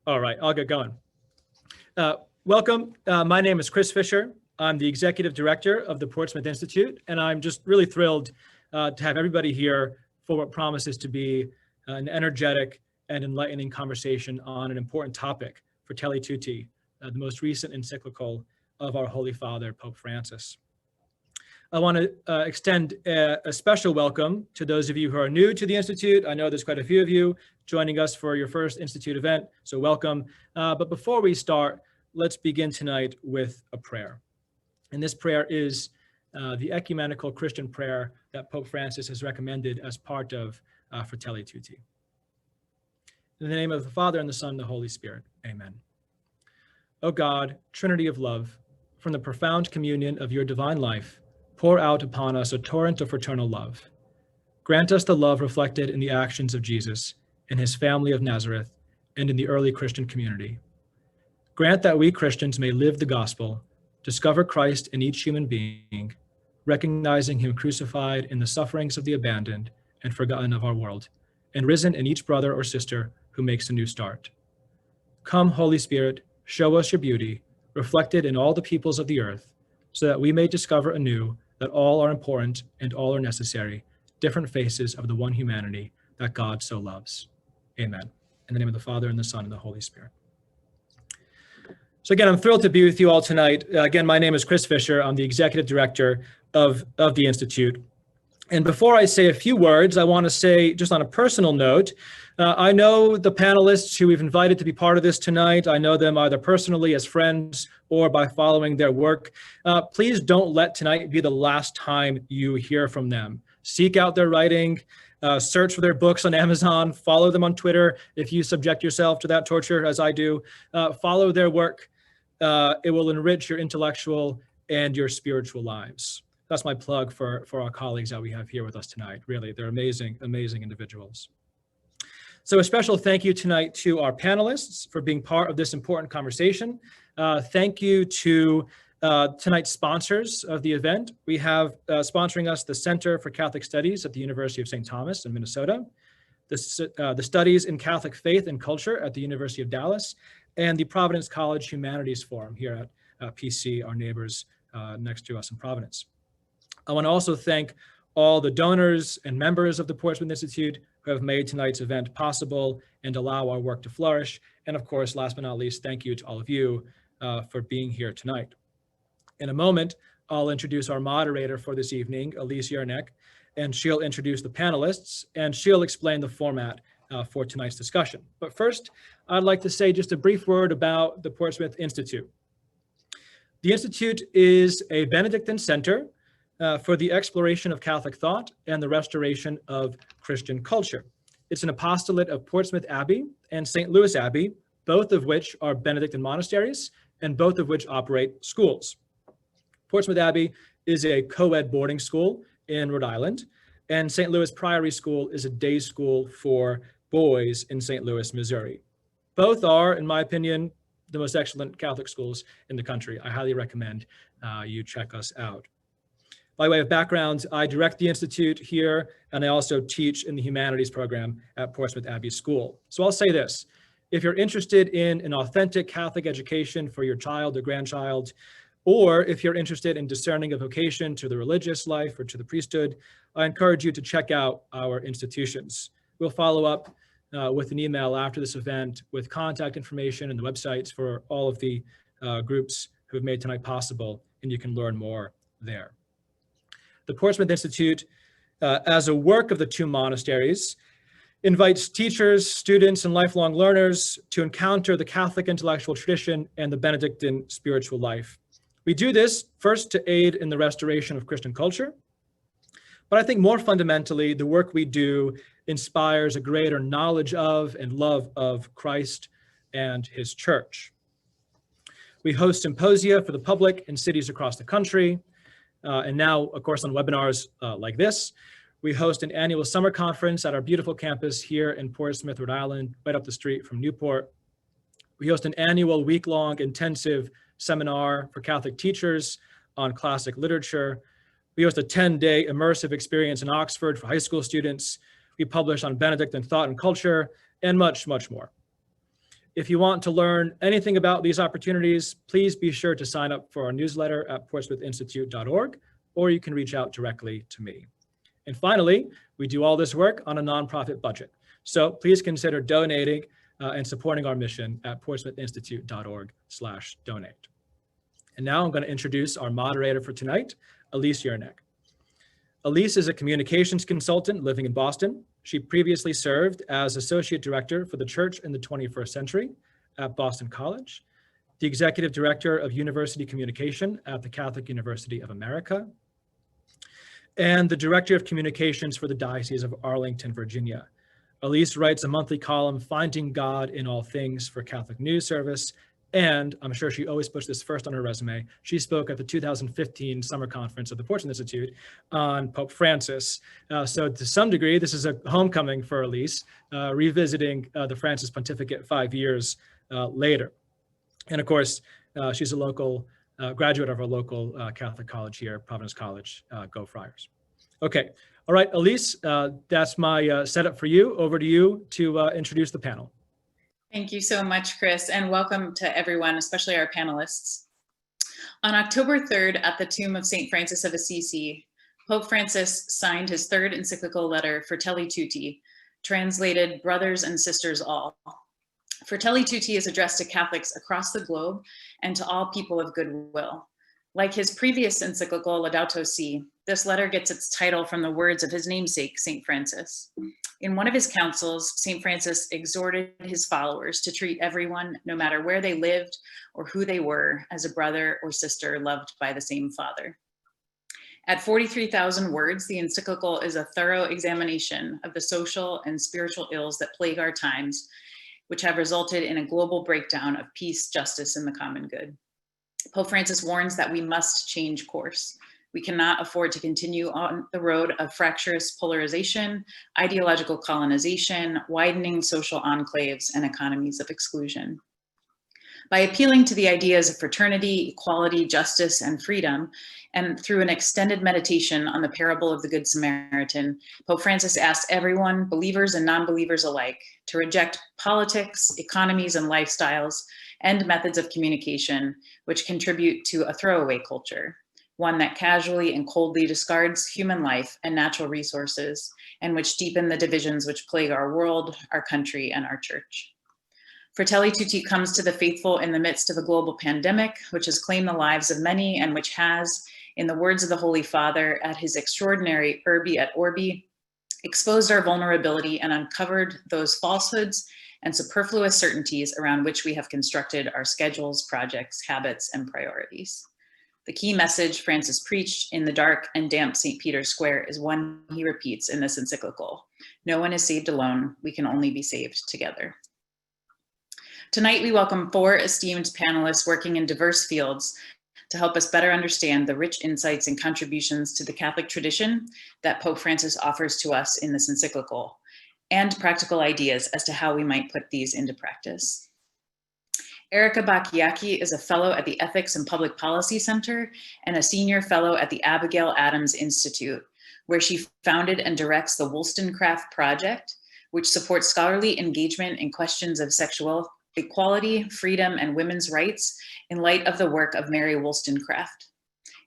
All right, I'll get going. Welcome. My name is Chris Fisher. I'm the Executive Director of the Portsmouth Institute, and I'm just really thrilled to have everybody here for what promises to be an energetic and enlightening conversation on an important topic, Fratelli Tutti, the most recent encyclical of our Holy Father, Pope Francis. I want to extend a special welcome to those of you who are new to the Institute. I know there's quite a few of you joining us for your first Institute event, so welcome. But before we start, let's begin tonight with a prayer. And this prayer is the ecumenical Christian prayer that Pope Francis has recommended as part of Fratelli Tutti. In the name of the Father, and the Son, and the Holy Spirit, amen. O God, Trinity of love, from the profound communion of your divine life, pour out upon us a torrent of fraternal love. Grant us the love reflected in the actions of Jesus, in his family of Nazareth, and in the early Christian community. Grant that we Christians may live the gospel, discover Christ in each human being, recognizing him crucified in the sufferings of the abandoned and forgotten of our world, and risen in each brother or sister who makes a new start. Come, Holy Spirit, show us your beauty, reflected in all the peoples of the earth, so that we may discover anew that all are important and all are necessary, different faces of the one humanity that God so loves. Amen. In the name of the Father, and the Son, and the Holy Spirit. So again, I'm thrilled to be with you all tonight. Again, my name is Chris Fisher. I'm the Executive Director of the Institute. And before I say a few words, I want to say, just on a personal note, I know the panelists who we've invited to be part of this tonight. I know them either personally as friends or by following their work. Please don't let tonight be the last time you hear from them. Seek out their writing, search for their books on Amazon, follow them on Twitter if you subject yourself to that torture, as I do. Follow their work. It will enrich your intellectual and your spiritual lives. That's my plug for our colleagues that we have here with us tonight. Really, they're amazing, amazing individuals. So a special thank you tonight to our panelists for being part of this important conversation. Thank you to tonight's sponsors of the event. We have sponsoring us the Center for Catholic Studies at the University of St. Thomas in Minnesota, the Studies in Catholic Faith and Culture at the University of Dallas, and the Providence College Humanities Forum here at PC, our neighbors next to us in Providence. I want to also thank all the donors and members of the Portsmouth Institute who have made tonight's event possible and allow our work to flourish. And of course, last but not least, thank you to all of you for being here tonight. In a moment, I'll introduce our moderator for this evening, Elise Ureneck, and she'll introduce the panelists, and she'll explain the format for tonight's discussion. But first, I'd like to say just a brief word about the Portsmouth Institute. The Institute is a Benedictine center for the exploration of Catholic thought and the restoration of Christian culture. It's an apostolate of Portsmouth Abbey and St. Louis Abbey, both of which are Benedictine monasteries and both of which operate schools. Portsmouth Abbey is a co-ed boarding school in Rhode Island, and St. Louis Priory School is a day school for boys in St. Louis, Missouri. Both are, in my opinion, the most excellent Catholic schools in the country. I highly recommend you check us out. By way of background, I direct the Institute here, and I also teach in the Humanities program at Portsmouth Abbey School. So I'll say this: if you're interested in an authentic Catholic education for your child or grandchild, or if you're interested in discerning a vocation to the religious life or to the priesthood, I encourage you to check out our institutions. We'll follow up with an email after this event with contact information and the websites for all of the groups who have made tonight possible, and you can learn more there. The Portsmouth Institute, as a work of the two monasteries, invites teachers, students, and lifelong learners to encounter the Catholic intellectual tradition and the Benedictine spiritual life. We do this first to aid in the restoration of Christian culture, but I think more fundamentally, the work we do inspires a greater knowledge of and love of Christ and his church. We host symposia for the public in cities across the country, and now, of course, on webinars like this. We host an annual summer conference at our beautiful campus here in Portsmouth, Rhode Island, right up the street from Newport. We host an annual week-long intensive seminar for Catholic teachers on classic literature. We host a 10-day immersive experience in Oxford for high school students. We publish on Benedictine thought and culture, and much, much more. If you want to learn anything about these opportunities, please be sure to sign up for our newsletter at portsmouthinstitute.org, or you can reach out directly to me. And finally, we do all this work on a nonprofit budget. So please consider donating and supporting our mission at portsmouthinstitute.org/donate. And now I'm going to introduce our moderator for tonight, Elise Ureneck. Elise is a communications consultant living in Boston. She previously served as Associate Director for the Church in the 21st Century at Boston College, the Executive Director of University Communication at the Catholic University of America, and the Director of Communications for the Diocese of Arlington, Virginia. Elise writes a monthly column, Finding God in All Things, for Catholic News Service, and I'm sure she always puts this first on her resume. She spoke at the 2015 Summer Conference of the Portsmouth Institute on Pope Francis. So to some degree, this is a homecoming for Elise, revisiting the Francis pontificate 5 years later. And of course, she's a local graduate of our local Catholic college here, Providence College. Go Friars. Okay, all right, Elise, that's my setup for you. Over to you to introduce the panel. Thank you so much, Chris, and welcome to everyone, especially our panelists. On October 3rd, at the tomb of St. Francis of Assisi, Pope Francis signed his third encyclical letter, Fratelli Tutti, translated Brothers and Sisters All. Fratelli Tutti is addressed to Catholics across the globe and to all people of goodwill. Like his previous encyclical, Laudato Si', this letter gets its title from the words of his namesake, St. Francis. In one of his councils, St. Francis exhorted his followers to treat everyone, no matter where they lived or who they were, as a brother or sister loved by the same Father. At 43,000 words, the encyclical is a thorough examination of the social and spiritual ills that plague our times, which have resulted in a global breakdown of peace, justice, and the common good. Pope Francis warns that we must change course. We cannot afford to continue on the road of fractious polarization, ideological colonization, widening social enclaves, and economies of exclusion. By appealing to the ideas of fraternity, equality, justice, and freedom, and through an extended meditation on the parable of the Good Samaritan, Pope Francis asked everyone, believers and non-believers alike, to reject politics, economies, and lifestyles, and methods of communication which contribute to a throwaway culture, one that casually and coldly discards human life and natural resources, and which deepen the divisions which plague our world, our country, and our church. Fratelli Tutti comes to the faithful in the midst of a global pandemic, which has claimed the lives of many and which has, in the words of the Holy Father at his extraordinary Urbi et Orbi, exposed our vulnerability and uncovered those falsehoods and superfluous certainties around which we have constructed our schedules, projects, habits, and priorities. The key message Francis preached in the dark and damp St. Peter's Square is one he repeats in this encyclical. No one is saved alone. We can only be saved together. Tonight, we welcome 4 esteemed panelists working in diverse fields to help us better understand the rich insights and contributions to the Catholic tradition that Pope Francis offers to us in this encyclical, and practical ideas as to how we might put these into practice. Erika Bachiochi is a fellow at the Ethics and Public Policy Center and a senior fellow at the Abigail Adams Institute, where she founded and directs the Wollstonecraft Project, which supports scholarly engagement in questions of sexual equality, freedom, and women's rights in light of the work of Mary Wollstonecraft.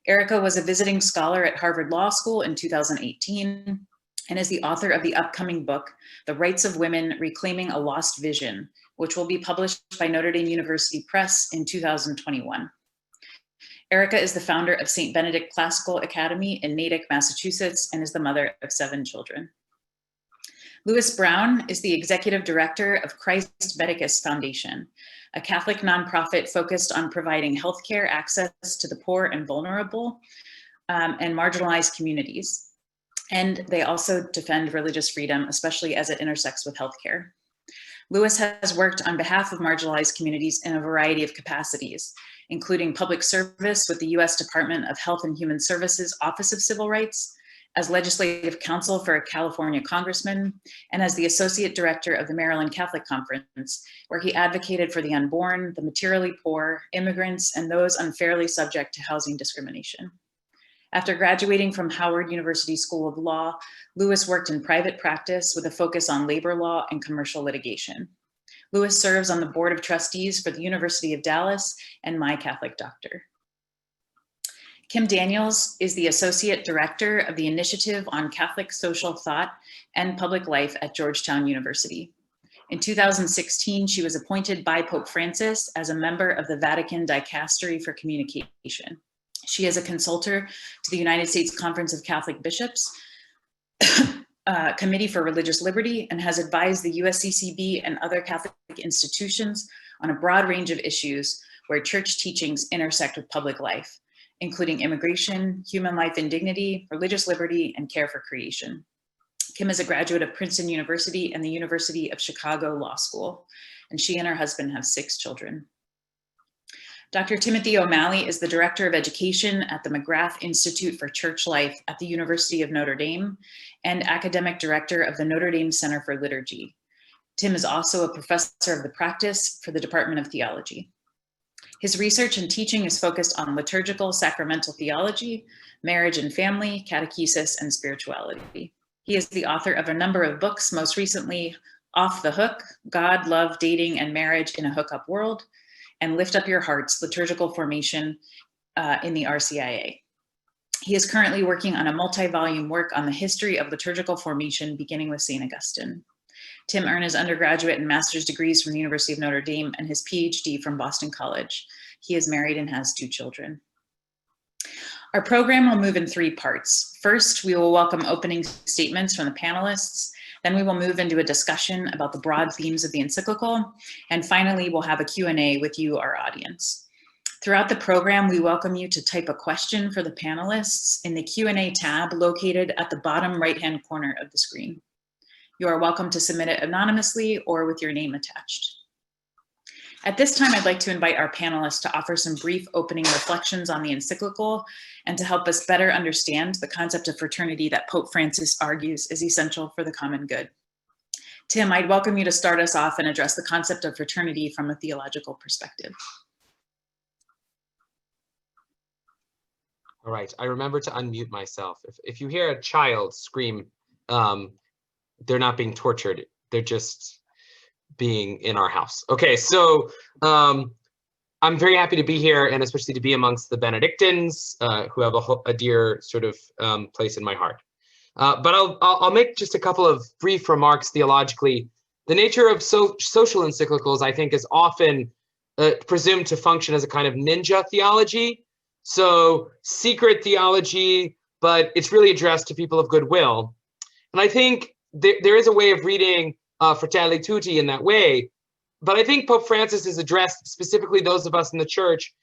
Erika was a visiting scholar at Harvard Law School in 2018 and is the author of the upcoming book, The Rights of Women, Reclaiming a Lost Vision, which will be published by Notre Dame University Press in 2021. Erika is the founder of St. Benedict Classical Academy in Natick, Massachusetts, and is the mother of 7 children. Louis Brown is the executive director of Christ Medicus Foundation, a Catholic nonprofit focused on providing healthcare access to the poor and vulnerable and marginalized communities. And they also defend religious freedom, especially as it intersects with healthcare. Louis has worked on behalf of marginalized communities in a variety of capacities, including public service with the U.S. Department of Health and Human Services Office of Civil Rights, as legislative counsel for a California congressman, and as the associate director of the Maryland Catholic Conference, where he advocated for the unborn, the materially poor, immigrants, and those unfairly subject to housing discrimination. After graduating from Howard University School of Law, Louis worked in private practice with a focus on labor law and commercial litigation. Lewis serves on the Board of Trustees for the University of Dallas and My Catholic Doctor. Kim Daniels is the Associate Director of the Initiative on Catholic Social Thought and Public Life at Georgetown University. In 2016, she was appointed by Pope Francis as a member of the Vatican Dicastery for Communication. She is a consultor to the United States Conference of Catholic Bishops, Committee for Religious Liberty, and has advised the USCCB and other Catholic institutions on a broad range of issues where church teachings intersect with public life, including immigration, human life and dignity, religious liberty, and care for creation. Kim is a graduate of Princeton University and the University of Chicago Law School, and she and her husband have 6 children. Dr. Timothy O'Malley is the Director of Education at the McGrath Institute for Church Life at the University of Notre Dame and Academic Director of the Notre Dame Center for Liturgy. Tim is also a professor of the practice for the Department of Theology. His research and teaching is focused on liturgical sacramental theology, marriage and family, catechesis, and spirituality. He is the author of a number of books, most recently Off the Hook, God, Love, Dating, and Marriage in a Hookup World, and Lift Up Your Hearts, Liturgical Formation in the RCIA. He is currently working on a multi-volume work on the history of liturgical formation, beginning with St. Augustine. Tim earned his undergraduate and master's degrees from the University of Notre Dame and his PhD from Boston College. He is married and has 2 children. Our program will move in 3 parts. First, we will welcome opening statements from the panelists. Then we will move into a discussion about the broad themes of the encyclical. And finally, we'll have a Q&A with you, our audience. Throughout the program, we welcome you to type a question for the panelists in the Q&A tab located at the bottom right-hand corner of the screen. You are welcome to submit it anonymously or with your name attached. At this time, I'd like to invite our panelists to offer some brief opening reflections on the encyclical and to help us better understand the concept of fraternity that Pope Francis argues is essential for the common good. Tim, I'd welcome you to start us off and address the concept of fraternity from a theological perspective. All right, I remember to unmute myself. If you hear a child scream, they're not being tortured, they're just being in our house. Okay, so I'm very happy to be here, and especially to be amongst the Benedictines, who have a dear sort of place in my heart. But I'll make just a couple of brief remarks theologically. The nature of social encyclicals, I think, is often presumed to function as a kind of ninja theology. So secret theology, but it's really addressed to people of goodwill. And I think there is a way of reading Fratelli Tutti in that way, but I think Pope Francis has addressed specifically those of us in the church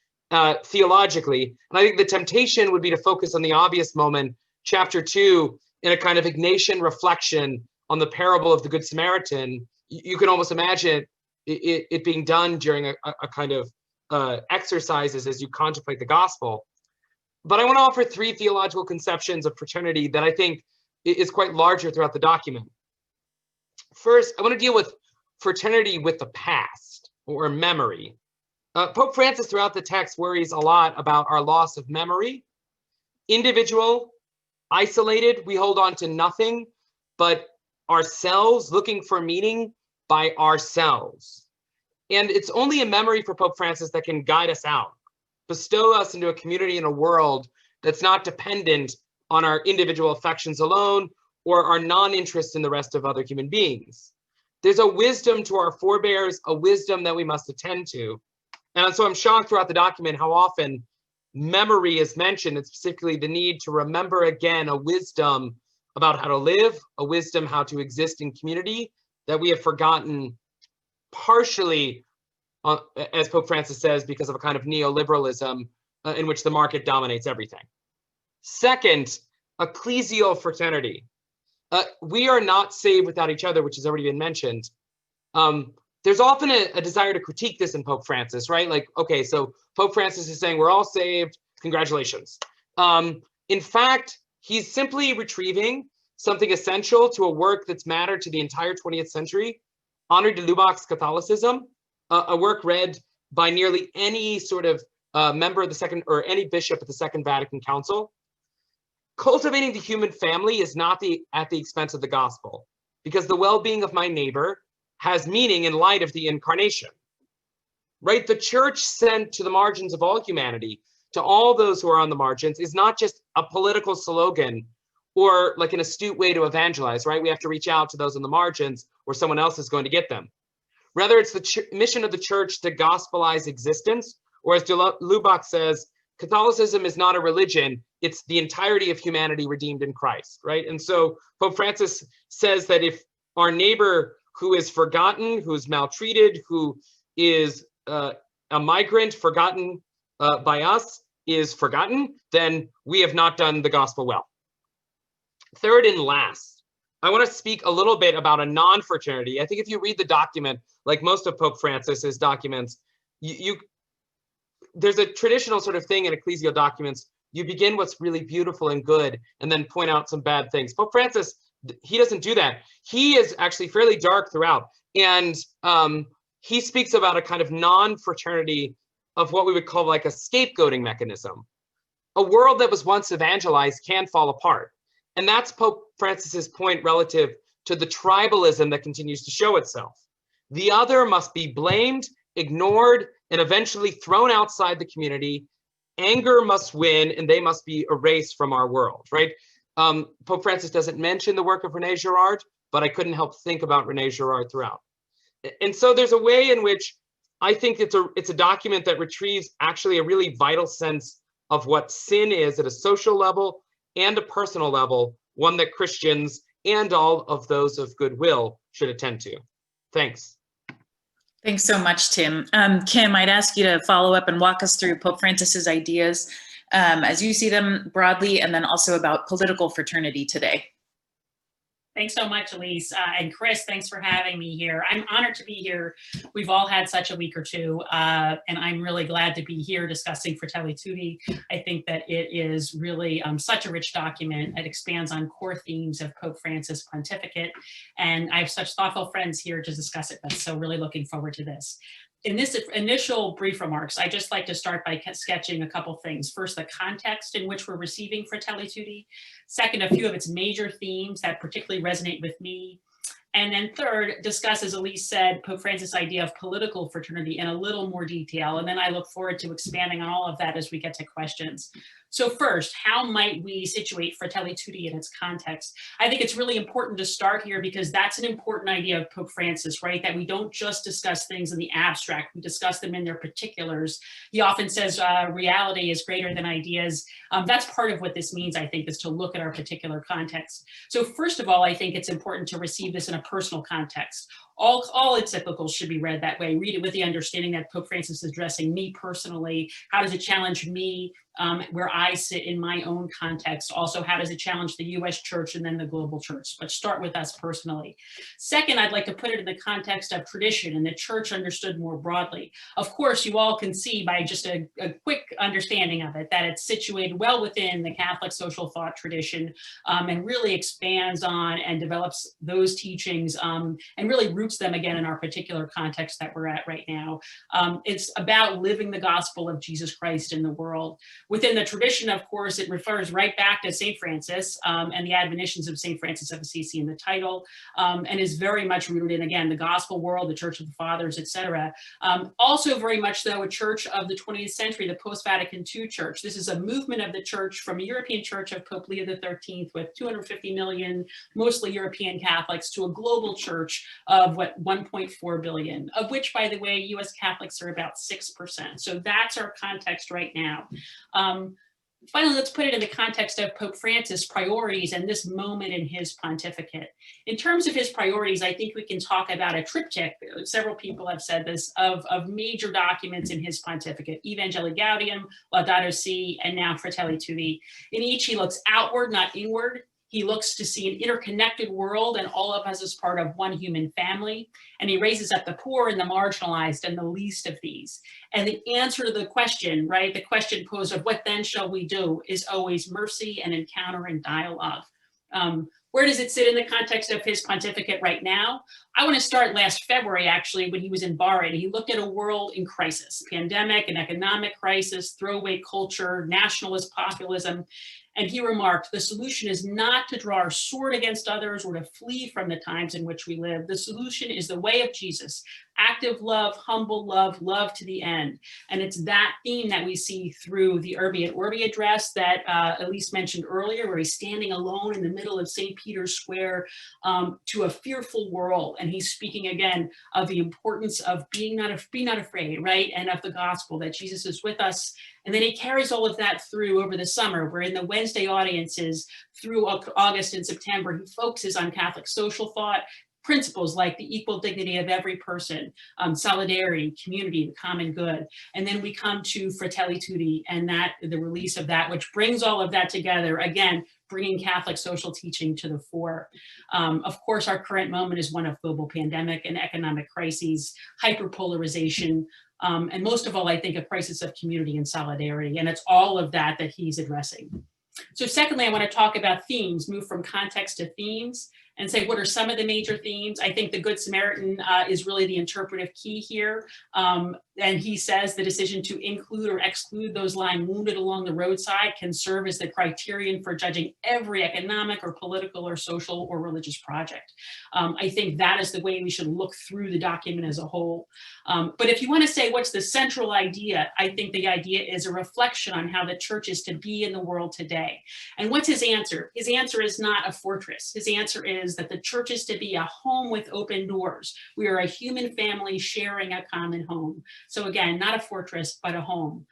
theologically. And I think the temptation would be to focus on the obvious moment, chapter 2, in a kind of Ignatian reflection on the parable of the Good Samaritan. You can almost imagine it being done during a kind of exercises as you contemplate the gospel. But I want to offer 3 theological conceptions of fraternity that I think is quite larger throughout the document. First, I want to deal with fraternity with the past or memory. Pope Francis throughout the text worries a lot about our loss of memory. Individual, isolated, we hold on to nothing but ourselves, looking for meaning by ourselves. And it's only a memory for Pope Francis that can guide us out, bestow us into a community and a world that's not dependent on our individual affections alone or our non-interest in the rest of other human beings. There's a wisdom to our forebears, a wisdom that we must attend to. And so I'm shocked throughout the document how often memory is mentioned, and specifically the need to remember again a wisdom about how to live, a wisdom how to exist in community that we have forgotten, partially, as Pope Francis says, because of a kind of neoliberalism in which the market dominates everything. Second, ecclesial fraternity. We are not saved without each other, which has already been mentioned. There's often a desire to critique this in Pope Francis, right? Like, okay, so Pope Francis is saying we're all saved, congratulations. In fact, he's simply retrieving something essential to a work that's mattered to the entire 20th century, Henri de Lubac's Catholicism, a work read by nearly any sort of member of the second, or any bishop at the Second Vatican Council. Cultivating the human family is not at the expense of the gospel, because the well-being of my neighbor has meaning in light of the incarnation, right? The church sent to the margins of all humanity, to all those who are on the margins, is not just a political slogan or like an astute way to evangelize, right? We have to reach out to those on the margins or someone else is going to get them. Rather, it's the mission of the church to gospelize existence, or as de Lubac says, Catholicism is not a religion, it's the entirety of humanity redeemed in Christ, right? And so Pope Francis says that if our neighbor who is forgotten, who is maltreated, who is a migrant forgotten by us is forgotten, then we have not done the gospel well. Third and last, I want to speak a little bit about a non-fraternity. I think if you read the document, like most of Pope Francis's documents, there's a traditional sort of thing in ecclesial documents. You begin what's really beautiful and good, and then point out some bad things. Pope Francis, he doesn't do that. He is actually fairly dark throughout. And he speaks about a kind of non-fraternity of what we would call like a scapegoating mechanism. A world that was once evangelized can fall apart. And that's Pope Francis's point relative to the tribalism that continues to show itself. The other must be blamed, ignored, and eventually thrown outside the community. Anger must win, and they must be erased from our world, right? Pope Francis doesn't mention the work of René Girard, but I couldn't help think about René Girard throughout. And so there's a way in which I think it's a document that retrieves actually a really vital sense of what sin is at a social level and a personal level, one that Christians and all of those of goodwill should attend to. Thanks. Thanks so much, Tim. Kim, I'd ask you to follow up and walk us through Pope Francis's ideas as you see them broadly, and then also about political fraternity today. Thanks so much, Elise. And Chris, thanks for having me here. I'm honored to be here. We've all had such a week or two, and I'm really glad to be here discussing Fratelli Tulli. I think that it is really such a rich document. It expands on core themes of Pope Francis' pontificate, and I have such thoughtful friends here to discuss it with, so really looking forward to this. In this initial brief remarks, I just like to start by sketching a couple things. First, the context in which we're receiving Fratelli Tulli. Second, a few of its major themes that particularly resonate with me. And then third, discuss, as Elise said, Pope Francis' idea of political fraternity in a little more detail. And then I look forward to expanding on all of that as we get to questions. So first, how might we situate Fratelli Tulli in its context? I think it's really important to start here because that's an important idea of Pope Francis, right? That we don't just discuss things in the abstract, we discuss them in their particulars. He often says reality is greater than ideas. That's part of what this means, I think, is to look at our particular context. So first of all, I think it's important to receive this in a personal context. All encyclicals should be read that way. Read it with the understanding that Pope Francis is addressing me personally. How does it challenge me where I sit in my own context? Also, how does it challenge the US church and then the global church? But start with us personally. Second, I'd like to put it in the context of tradition and the church understood more broadly. Of course, you all can see by just a quick understanding of it that it's situated well within the Catholic social thought tradition and really expands on and develops those teachings and really roots them again in our particular context that we're at right now. It's about living the gospel of Jesus Christ in the world. Within the tradition, of course, it refers right back to St. Francis and the admonitions of St. Francis of Assisi in the title, and is very much rooted in, again, the gospel world, the Church of the Fathers, etc. Also very much, though, a church of the 20th century, the post-Vatican II church. This is a movement of the church from a European church of Pope Leo XIII with 250 million, mostly European Catholics, to a global church of what, 1.4 billion, of which, by the way, US Catholics are about 6%. So that's our context right now. Finally, let's put it in the context of Pope Francis' priorities and this moment in his pontificate. In terms of his priorities, I think we can talk about a triptych, several people have said this, of major documents in his pontificate: Evangelii Gaudium, Laudato Si, and now Fratelli Tulli. In each, he looks outward, not inward. He looks to see an interconnected world and all of us as part of one human family. And he raises up the poor and the marginalized and the least of these. And the answer to the question, right, the question posed of what then shall we do, is always mercy and encounter and dialogue. Where does it sit in the context of his pontificate right now? I want to start last February, actually, when he was in Bahrain. He looked at a world in crisis, pandemic, an economic crisis, throwaway culture, nationalist populism. And he remarked, the solution is not to draw our sword against others or to flee from the times in which we live. The solution is the way of Jesus, active love, humble love, love to the end. And it's that theme that we see through the Urbi et Orbi address that Elise mentioned earlier, where he's standing alone in the middle of St. Peter's Square to a fearful world. And he's speaking again of the importance of being not afraid, right? And of the gospel, that Jesus is with us. And then he carries all of that through over the summer, where in the Wednesday audiences through August and September, he focuses on Catholic social thought, principles like the equal dignity of every person, solidarity, community, the common good. And then we come to Fratelli Tulli and the release of that, which brings all of that together, again, bringing Catholic social teaching to the fore. Of course, our current moment is one of global pandemic and economic crises, hyperpolarization, and most of all, I think, a crisis of community and solidarity. And it's all of that that he's addressing. So secondly, I want to talk about themes, move from context to themes, and say, what are some of the major themes? I think the Good Samaritan is really the interpretive key here. And he says the decision to include or exclude those lying wounded along the roadside can serve as the criterion for judging every economic or political or social or religious project. I think that is the way we should look through the document as a whole. But if you want to say what's the central idea, I think the idea is a reflection on how the church is to be in the world today. And what's his answer? His answer is not a fortress. His answer is that the church is to be a home with open doors. We are a human family sharing a common home. So again, not a fortress, but a home.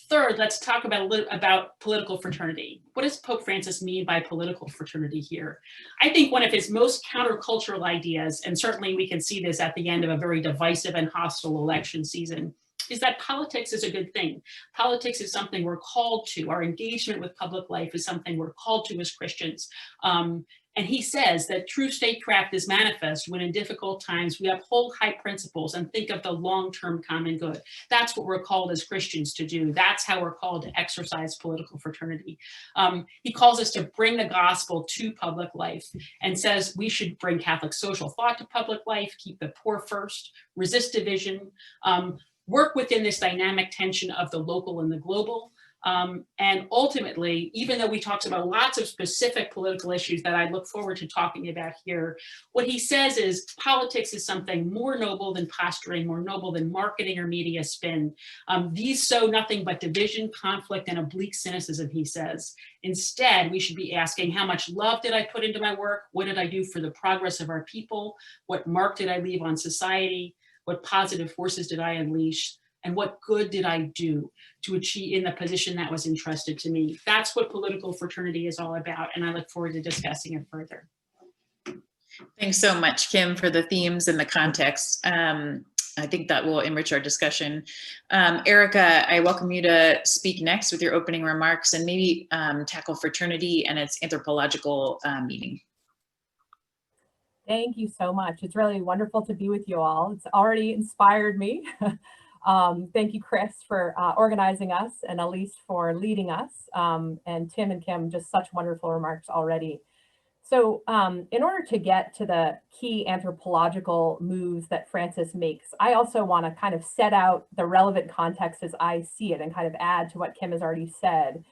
Third, let's talk about a little about political fraternity. What does Pope Francis mean by political fraternity here? I think one of his most countercultural ideas, and certainly we can see this at the end of a very divisive and hostile election season, is that politics is a good thing. Politics is something we're called to. Our engagement with public life is something we're called to as Christians. And he says that true statecraft is manifest when in difficult times we uphold high principles and think of the long-term common good. That's what we're called as Christians to do. That's how we're called to exercise political fraternity. He calls us to bring the gospel to public life and says we should bring Catholic social thought to public life, keep the poor first, resist division, work within this dynamic tension of the local and the global. And ultimately, even though we talked about lots of specific political issues that I look forward to talking about here, what he says is politics is something more noble than posturing, more noble than marketing or media spin. These sow nothing but division, conflict, and oblique cynicism, he says. Instead, we should be asking, how much love did I put into my work? What did I do for the progress of our people? What mark did I leave on society? What positive forces did I unleash? And what good did I do to achieve in the position that was entrusted to me? That's what political fraternity is all about, and I look forward to discussing it further. Thanks so much, Kim, for the themes and the context. I think that will enrich our discussion. Erika, I welcome you to speak next with your opening remarks and maybe tackle fraternity and its anthropological meaning. Thank you so much. It's really wonderful to be with you all. It's already inspired me. Thank you, Chris, for organizing us, and Elise for leading us, and Tim and Kim, just such wonderful remarks already. So in order to get to the key anthropological moves that Francis makes, I also want to kind of set out the relevant context as I see it and kind of add to what Kim has already said.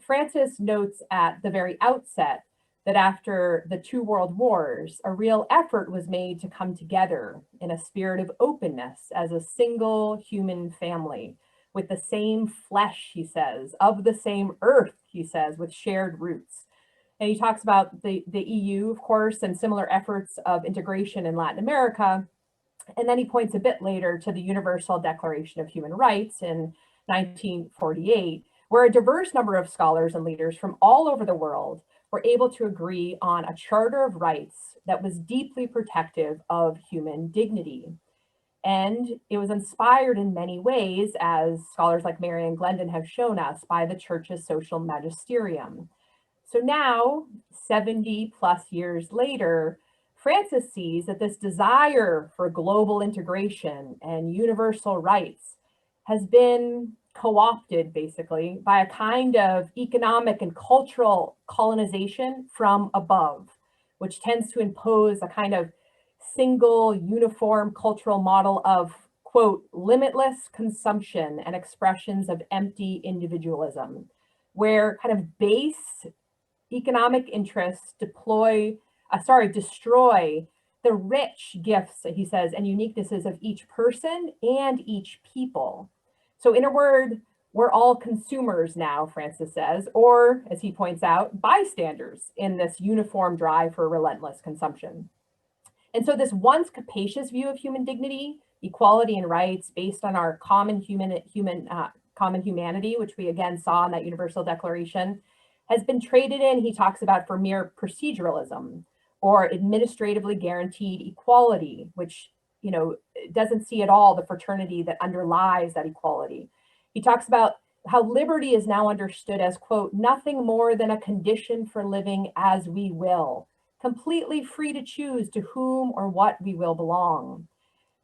Francis notes at the very outset that after the two world wars, a real effort was made to come together in a spirit of openness as a single human family with the same flesh, he says, of the same earth, he says, with shared roots. And he talks about the EU, of course, and similar efforts of integration in Latin America. And then he points a bit later to the Universal Declaration of Human Rights in 1948, where a diverse number of scholars and leaders from all over the world were able to agree on a charter of rights that was deeply protective of human dignity. And it was inspired in many ways, as scholars like Marianne Glendon have shown us, by the Church's social magisterium. So now, 70 plus years later, Francis sees that this desire for global integration and universal rights has been co-opted basically by a kind of economic and cultural colonization from above, which tends to impose a kind of single uniform cultural model of, quote, limitless consumption and expressions of empty individualism, where kind of base economic interests destroy the rich gifts, he says, and uniquenesses of each person and each people. So in a word, we're all consumers now, Francis says, or as he points out, bystanders in this uniform drive for relentless consumption. And so this once capacious view of human dignity, equality and rights based on our common humanity, which we again saw in that Universal Declaration, has been traded in, he talks about, for mere proceduralism or administratively guaranteed equality, which, you know, doesn't see at all the fraternity that underlies that equality. He talks about how liberty is now understood as, quote, nothing more than a condition for living as we will, completely free to choose to whom or what we will belong.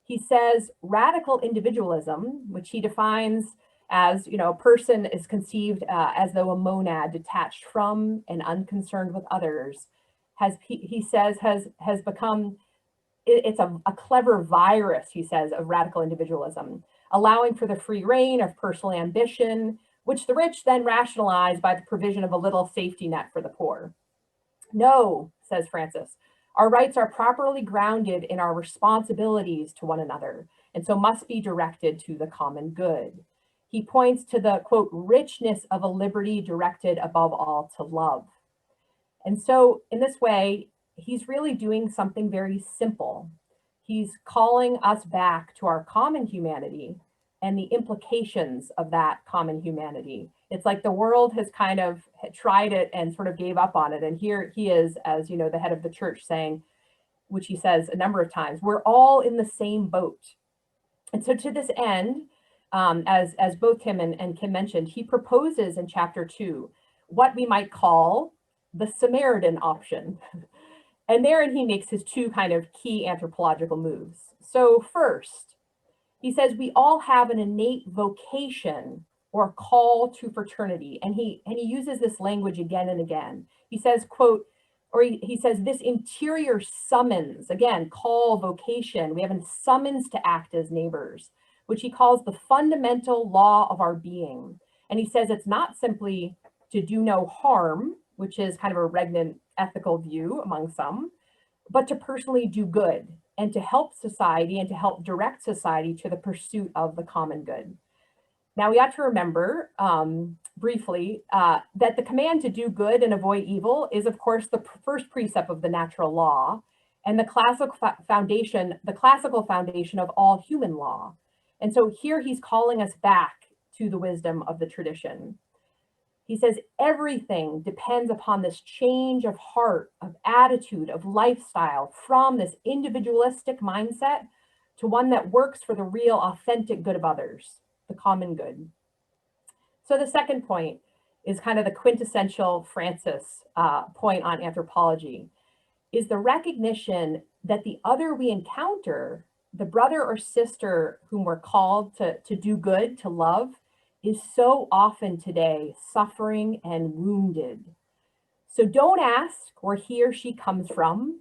He says radical individualism, which he defines as, you know, a person is conceived as though a monad detached from and unconcerned with others, he says has become, it's a clever virus, he says, of radical individualism, allowing for the free reign of personal ambition, which the rich then rationalize by the provision of a little safety net for the poor. No, says Francis, our rights are properly grounded in our responsibilities to one another, and so must be directed to the common good. He points to the, quote, richness of a liberty directed above all to love. And so in this way, he's really doing something very simple. He's calling us back to our common humanity and the implications of that common humanity. It's like the world has kind of tried it and sort of gave up on it. And here he is, as you know, the head of the church saying, which he says a number of times, we're all in the same boat. And so to this end, as both Kim and Kim mentioned, he proposes in chapter 2 what we might call the Samaritan option. And therein he makes his two kind of key anthropological moves. So first, he says we all have an innate vocation or call to fraternity. And he uses this language again and again. He says, quote, or he says this interior summons, again, call, vocation. We have a summons to act as neighbors, which he calls the fundamental law of our being. And he says it's not simply to do no harm, which is kind of a regnant ethical view among some, but to personally do good and to help society and to help direct society to the pursuit of the common good. Now we have to remember briefly that the command to do good and avoid evil is, of course, the first precept of the natural law and the classical foundation of all human law. And so here he's calling us back to the wisdom of the tradition. He says everything depends upon this change of heart, of attitude, of lifestyle from this individualistic mindset to one that works for the real, authentic good of others, the common good. So the second point is kind of the quintessential Francis point on anthropology, is the recognition that the other we encounter, the brother or sister whom we're called to do good, to love, is so often today suffering and wounded. So don't ask where he or she comes from,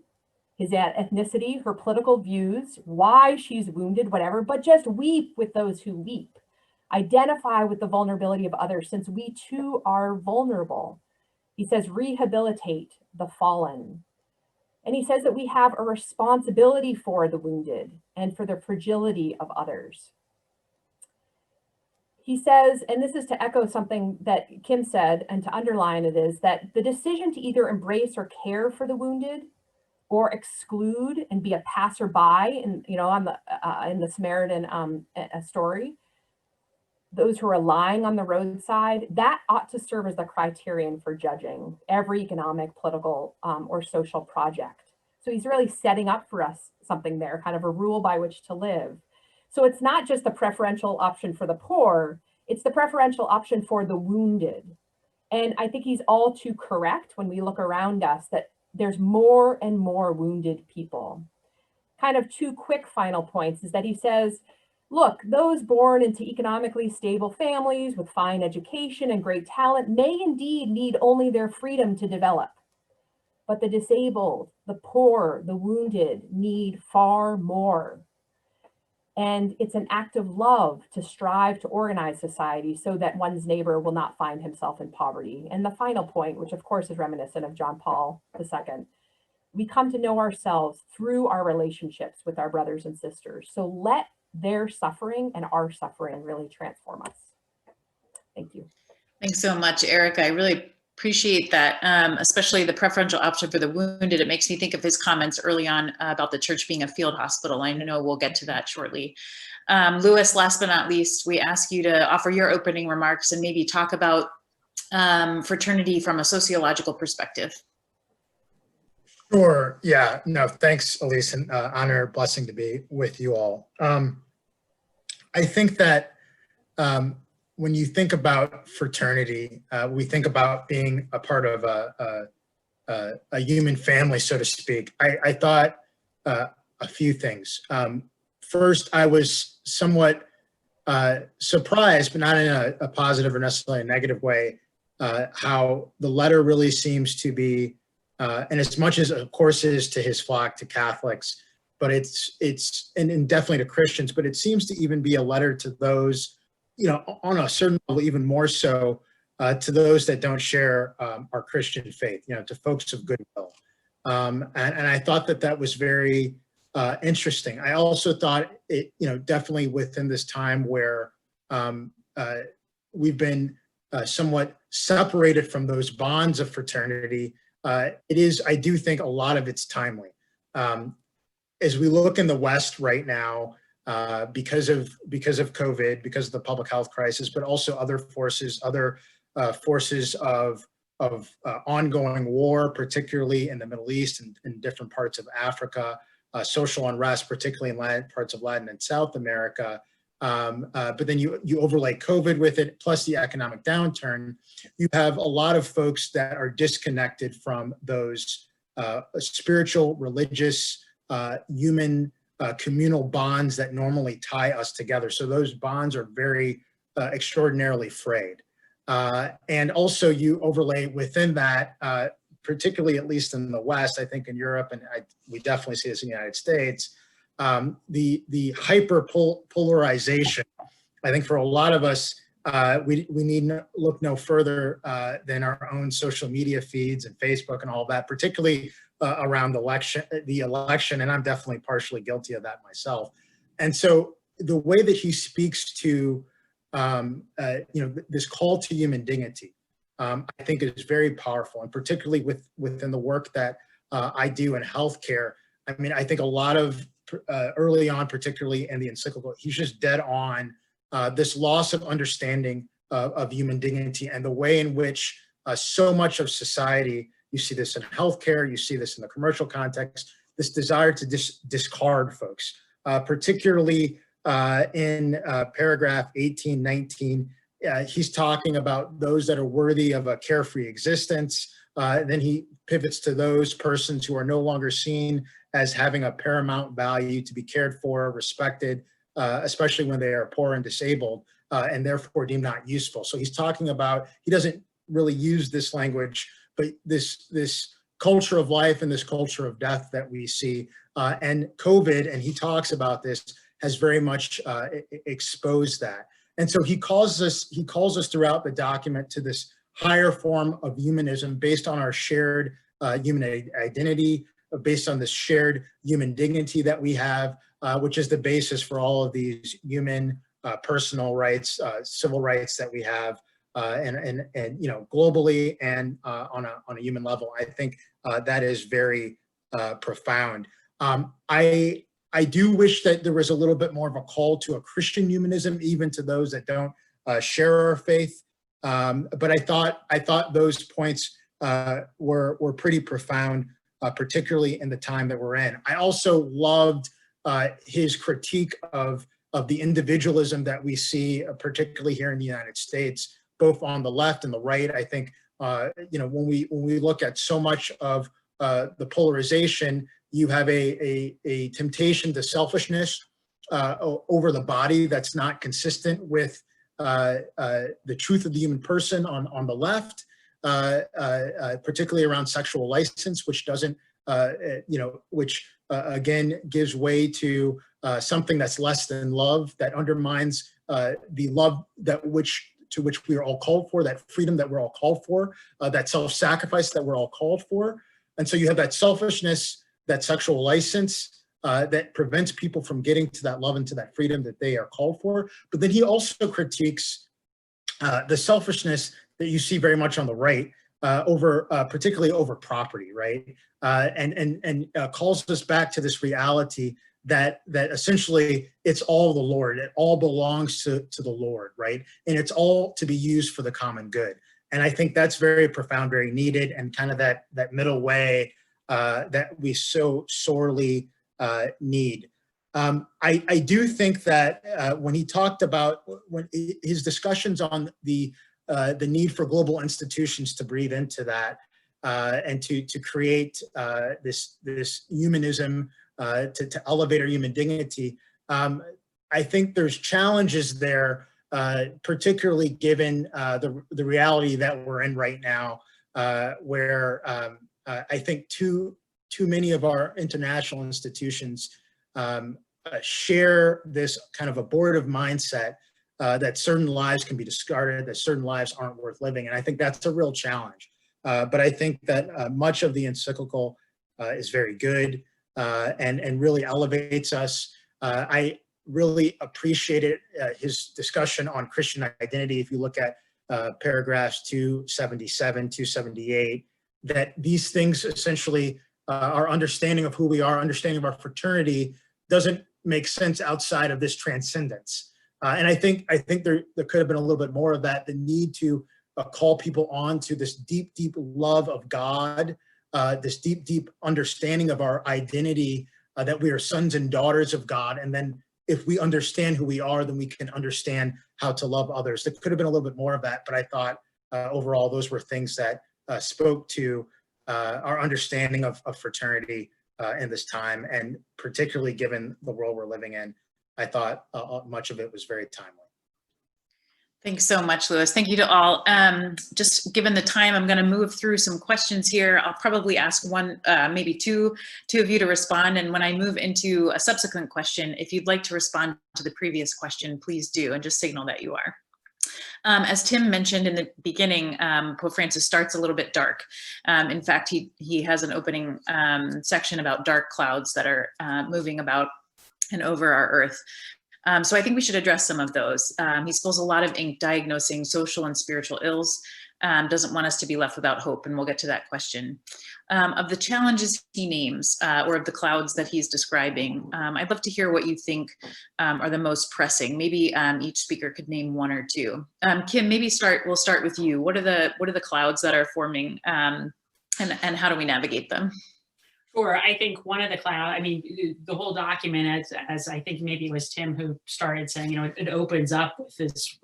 his ethnicity, her political views, why she's wounded, whatever, but just weep with those who weep. Identify with the vulnerability of others, since we too are vulnerable. He says, rehabilitate the fallen. And he says that we have a responsibility for the wounded and for the fragility of others. He says, and this is to echo something that Kim said, and to underline it, is that the decision to either embrace or care for the wounded, or exclude and be a passerby, in the Samaritan story, those who are lying on the roadside, that ought to serve as the criterion for judging every economic, political, or social project. So he's really setting up for us something there, kind of a rule by which to live. So it's not just the preferential option for the poor, it's the preferential option for the wounded. And I think he's all too correct when we look around us that there's more and more wounded people. Kind of two quick final points is that he says, look, those born into economically stable families with fine education and great talent may indeed need only their freedom to develop. but the disabled, the poor, the wounded need far more. And it's an act of love to strive to organize society so that one's neighbor will not find himself in poverty. And the final point, which of course is reminiscent of John Paul II, we come to know ourselves through our relationships with our brothers and sisters. So let their suffering and our suffering really transform us. Thank you. Thanks so much, Erika. I really appreciate that, especially the preferential option for the wounded. It makes me think of his comments early on about the church being a field hospital. I know we'll get to that shortly. Louis, last but not least, we ask you to offer your opening remarks and maybe talk about fraternity from a sociological perspective. Sure. Yeah. No, thanks, Elise, and honor, blessing to be with you all. I think that when you think about fraternity, we think about being a part of a human family, so to speak. I thought a few things. First, I was somewhat surprised, but not in a positive or necessarily a negative way, how the letter really seems to be, and as much as of course it is to his flock, to Catholics, but it's and definitely to Christians, but it seems to even be a letter to those, you know, on a certain level, even more so to those that don't share our Christian faith, you know, to folks of goodwill. And I thought that was very interesting. I also thought it, you know, definitely within this time where we've been somewhat separated from those bonds of fraternity, it is, I do think a lot of it's timely. As we look in the West right now, because of COVID, because of the public health crisis, but also other forces of ongoing war, particularly in the Middle East and in different parts of Africa, social unrest, particularly in parts of Latin and South America. But then you overlay COVID with it, plus the economic downturn. You have a lot of folks that are disconnected from those spiritual, religious, human, communal bonds that normally tie us together. So those bonds are very extraordinarily frayed. And also you overlay within that, particularly at least in the West, I think in Europe, and we definitely see this in the United States, the hyper polarization. I think for a lot of us, we need look no further than our own social media feeds and Facebook and all that, particularly around the election, and I'm definitely partially guilty of that myself. And so the way that he speaks to, this call to human dignity, I think is very powerful, and particularly within the work that I do in healthcare. I mean, I think a lot of early on, particularly in the Encyclical, he's just dead on this loss of understanding of human dignity and the way in which so much of society, you see this in healthcare, you see this in the commercial context, this desire to discard folks, particularly in paragraph 1819, he's talking about those that are worthy of a carefree existence. Then he pivots to those persons who are no longer seen as having a paramount value to be cared for, respected, especially when they are poor and disabled, and therefore deemed not useful. So he's talking about, he doesn't really use this language, but this culture of life and this culture of death that we see, and COVID, and he talks about this, has very much exposed that. And so he calls us throughout the document to this higher form of humanism based on our shared human identity, based on this shared human dignity that we have, which is the basis for all of these human personal rights, civil rights that we have, and you know, globally and on a human level. I think that is very profound. I do wish that there was a little bit more of a call to a Christian humanism, even to those that don't share our faith. But I thought those points were pretty profound, particularly in the time that we're in. I also loved his critique of the individualism that we see, particularly here in the United States, both on the left and the right. I think when we look at so much of the polarization, you have a temptation to selfishness over the body that's not consistent with the truth of the human person on the left. particularly around sexual license, which doesn't, which again gives way to something that's less than love, that undermines the love to which we are all called for, that freedom that we're all called for, that self-sacrifice that we're all called for. And so you have that selfishness, that sexual license that prevents people from getting to that love and to that freedom that they are called for. But then he also critiques the selfishness that you see very much on the right, particularly over property, right? And calls us back to this reality that essentially it's all the Lord. It all belongs to the Lord, right? And it's all to be used for the common good. And I think that's very profound, very needed, and kind of that middle way that we so sorely need. I do think that when he talked about his discussions on the need for global institutions to breathe into that and to create this humanism, to elevate our human dignity, I think there's challenges there, particularly given the reality that we're in right now, where I think too many of our international institutions share this kind of abortive mindset that certain lives can be discarded, that certain lives aren't worth living. And I think that's a real challenge. But I think that much of the encyclical is very good and really elevates us. I really appreciated his discussion on Christian identity. If you look at paragraphs 277, 278, that these things essentially, our understanding of who we are, understanding of our fraternity doesn't make sense outside of this transcendence. And I think there could have been a little bit more of that, the need to call people on to this deep, deep love of God, this deep, deep understanding of our identity, that we are sons and daughters of God. And then if we understand who we are, then we can understand how to love others. There could have been a little bit more of that, but I thought overall those were things that spoke to our understanding of fraternity in this time, and particularly given the world we're living in, I thought much of it was very timely. Thanks so much, Louis. Thank you to all. Just given the time, I'm going to move through some questions here. I'll probably ask one, maybe two of you to respond. And when I move into a subsequent question, if you'd like to respond to the previous question, please do, and just signal that you are. As Tim mentioned in the beginning, Pope Francis starts a little bit dark. In fact, he has an opening section about dark clouds that are moving about and over our earth. So I think we should address some of those. He spills a lot of ink diagnosing social and spiritual ills, doesn't want us to be left without hope, and we'll get to that question. Of the challenges he names, or of the clouds that he's describing, I'd love to hear what you think are the most pressing. Maybe each speaker could name one or two. Kim, maybe we'll start with you. What are the clouds that are forming, and how do we navigate them? Sure. I think one of the the whole document, as I think maybe it was Tim who started saying, it opens up with this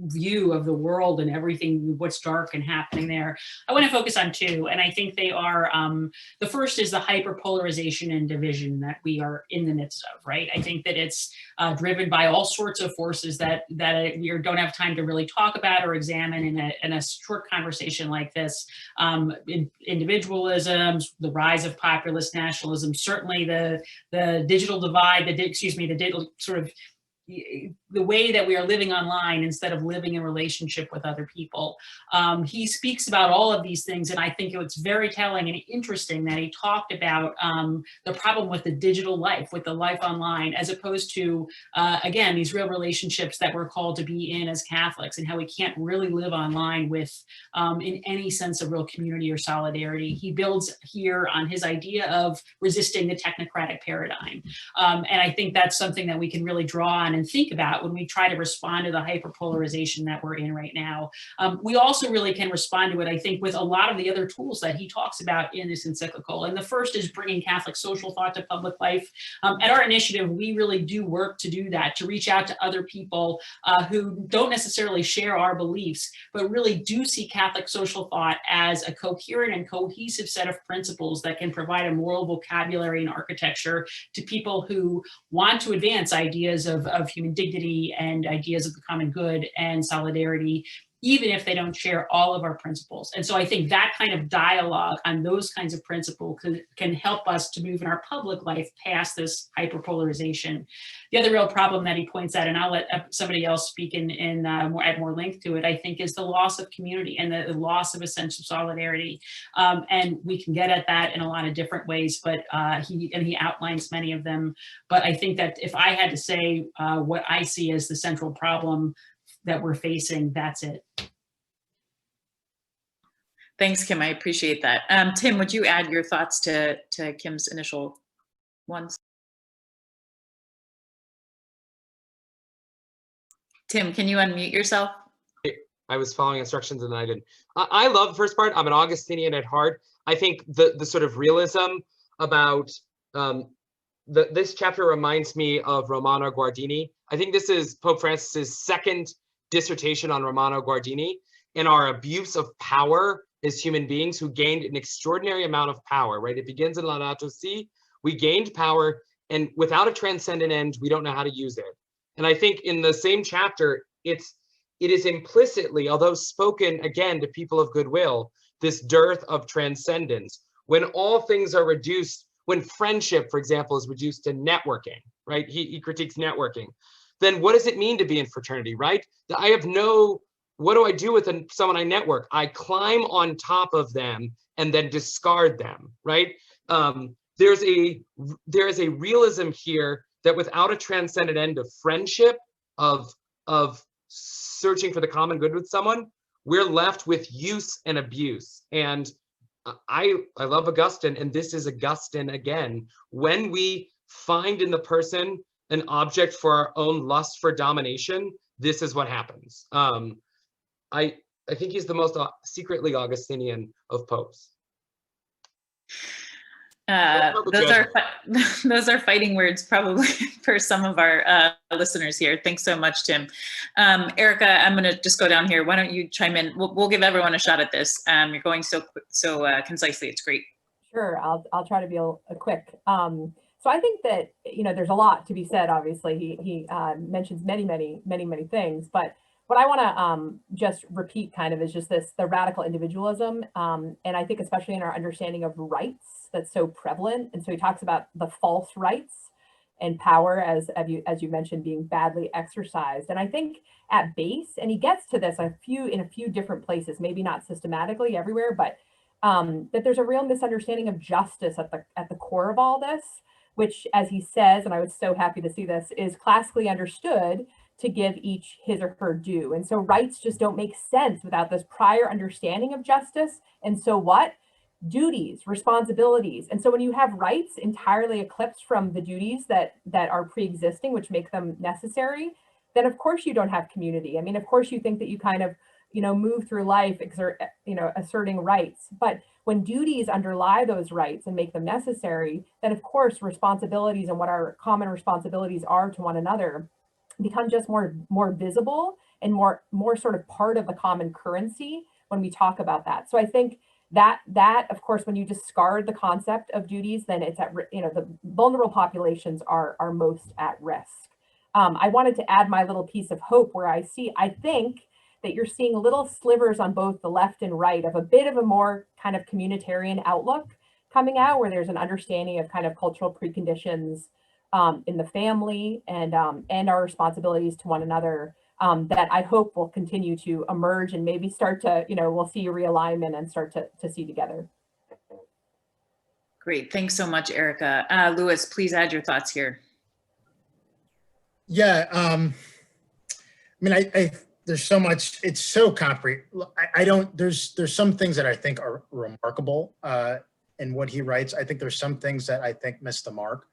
view of the world and everything, what's dark and happening there. I want to focus on two, and I think they are, the first is the hyperpolarization and division that we are in the midst of, right? I think that it's driven by all sorts of forces that we don't have time to really talk about or examine in a short conversation like this. Individualism, the rise of populist nationalism, certainly the digital divide, the digital sort of the way that we are living online instead of living in relationship with other people. He speaks about all of these things, and I think it's very telling and interesting that he talked about the problem with the digital life, with the life online, as opposed to, again, these real relationships that we're called to be in as Catholics, and how we can't really live online with, in any sense of real community or solidarity. He builds here on his idea of resisting the technocratic paradigm. And I think that's something that we can really draw on and think about when we try to respond to the hyperpolarization that we're in right now. We also really can respond to it, I think, with a lot of the other tools that he talks about in this encyclical. And the first is bringing Catholic social thought to public life. At our initiative, we really do work to do that, to reach out to other people who don't necessarily share our beliefs, but really do see Catholic social thought as a coherent and cohesive set of principles that can provide a moral vocabulary and architecture to people who want to advance ideas of human dignity and ideas of the common good and solidarity even if they don't share all of our principles. And so I think that kind of dialogue on those kinds of principles can help us to move in our public life past this hyperpolarization. The other real problem that he points out, and I'll let somebody else speak add more length to it, I think, is the loss of community and the loss of a sense of solidarity. And we can get at that in a lot of different ways, but he outlines many of them. But I think that if I had to say what I see as the central problem that we're facing, that's it. Thanks, Kim. I appreciate that. Tim, would you add your thoughts to Kim's initial ones? Tim, can you unmute yourself? I was following instructions and then I didn't. I love the first part. I'm an Augustinian at heart. I think the sort of realism about this chapter reminds me of Romano Guardini. I think this is Pope Francis's second dissertation on Romano Guardini and our abuse of power as human beings who gained an extraordinary amount of power, right? It begins in Laudato Si. We gained power, and without a transcendent end, we don't know how to use it. And I think in the same chapter, it is implicitly, although spoken again to people of goodwill, this dearth of transcendence. When all things are reduced, when friendship, for example, is reduced to networking, right? He critiques networking. Then what does it mean to be in fraternity, right? What do I do with someone I network? I climb on top of them and then discard them, right? There is a realism here that without a transcendent end of friendship, of searching for the common good with someone, we're left with use and abuse. And I love Augustine, and this is Augustine again. When we find in the person an object for our own lust for domination, this is what happens. I think he's the most secretly Augustinian of popes. Those are fighting words probably for some of our listeners here. Thanks so much, Tim. Erika, I'm going to just go down here. Why don't you chime in? We'll give everyone a shot at this. You're going so concisely. It's great. Sure, I'll try to be quick. So I think that, there's a lot to be said. Obviously, he mentions many things, but what I want to just repeat kind of is just the radical individualism, and I think especially in our understanding of rights that's so prevalent. And so he talks about the false rights and power as you mentioned being badly exercised. And I think at base, and he gets to this in a few different places, maybe not systematically everywhere, but that there's a real misunderstanding of justice at the core of all this, which, as he says, and I was so happy to see this, is classically understood to give each his or her due. And so rights just don't make sense without this prior understanding of justice. And so what? Duties, responsibilities. And so when you have rights entirely eclipsed from the duties that are pre-existing, which make them necessary, then of course you don't have community. I mean, of course you think that you kind of, move through life, asserting rights. But when duties underlie those rights and make them necessary, then of course responsibilities and what our common responsibilities are to one another become just more visible and more sort of part of the common currency when we talk about that. So I think that of course, when you discard the concept of duties, then it's the vulnerable populations are most at risk. I wanted to add my little piece of hope where I think that you're seeing little slivers on both the left and right of a bit of a more kind of communitarian outlook coming out, where there's an understanding of kind of cultural preconditions in the family and our responsibilities to one another that I hope will continue to emerge and maybe start to, we'll see realignment and start to see together. Great. Thanks so much, Erika. Louis, please add your thoughts here. Yeah. I mean, there's so much, it's so comprehensive. There's some things that I think are remarkable in what he writes. I think there's some things that I think miss the mark,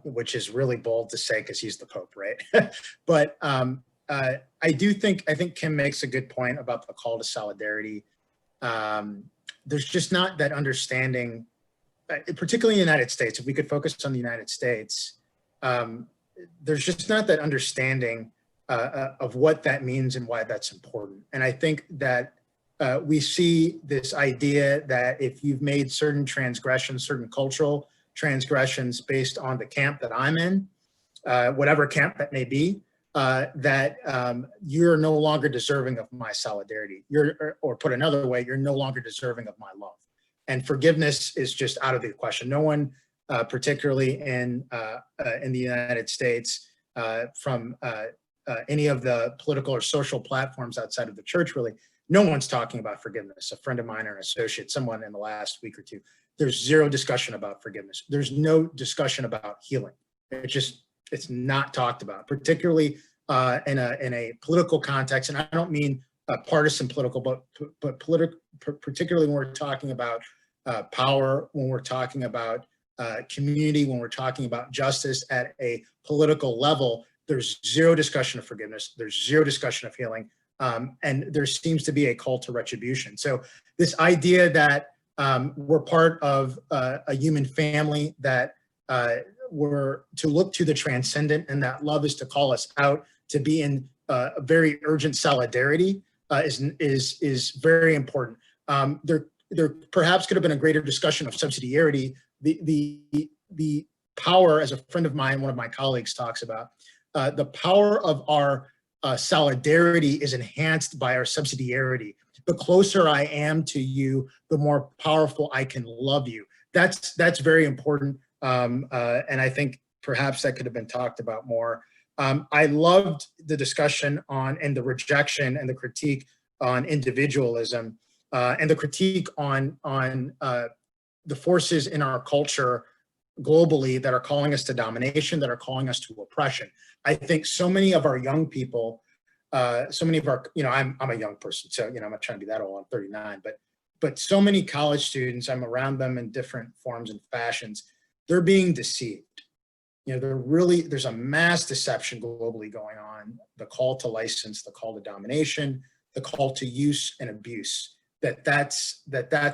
which is really bold to say because he's the Pope, right? But I think Kim makes a good point about the call to solidarity. There's just not that understanding, particularly in the United States. If we could focus on the United States, there's just not that understanding of what that means and why that's important. And I think that we see this idea that if you've made certain transgressions, certain cultural transgressions based on the camp that I'm in, whatever camp that may be, that you're no longer deserving of my solidarity. Or put another way, you're no longer deserving of my love. And forgiveness is just out of the question. No one, particularly in the United States, from any of the political or social platforms outside of the church, really, no one's talking about forgiveness. A friend of mine or an associate, someone in the last week or two, there's zero discussion about forgiveness. There's no discussion about healing. It's not talked about, particularly in a political context. And I don't mean partisan political, but particularly when we're talking about power, when we're talking about community, when we're talking about justice at a political level. There's zero discussion of forgiveness. There's zero discussion of healing. And there seems to be a call to retribution. So this idea that we're part of a human family, that we're to look to the transcendent, and that love is to call us out to be in a very urgent solidarity is very important. There perhaps could have been a greater discussion of subsidiarity. The power, as a friend of mine, one of my colleagues talks about, the power of our solidarity is enhanced by our subsidiarity. The closer I am to you, the more powerful I can love you. That's very important. And I think perhaps that could have been talked about more. I loved the discussion on, and the rejection and the critique on individualism, and the critique on the forces in our culture globally that are calling us to domination, that are calling us to oppression. I think so many of our young people, so many of our, I'm a young person, so, I'm not trying to be that old, I'm 39, but so many college students, I'm around them in different forms and fashions, they're being deceived. There's a mass deception globally going on, the call to license, the call to domination, the call to use and abuse, that's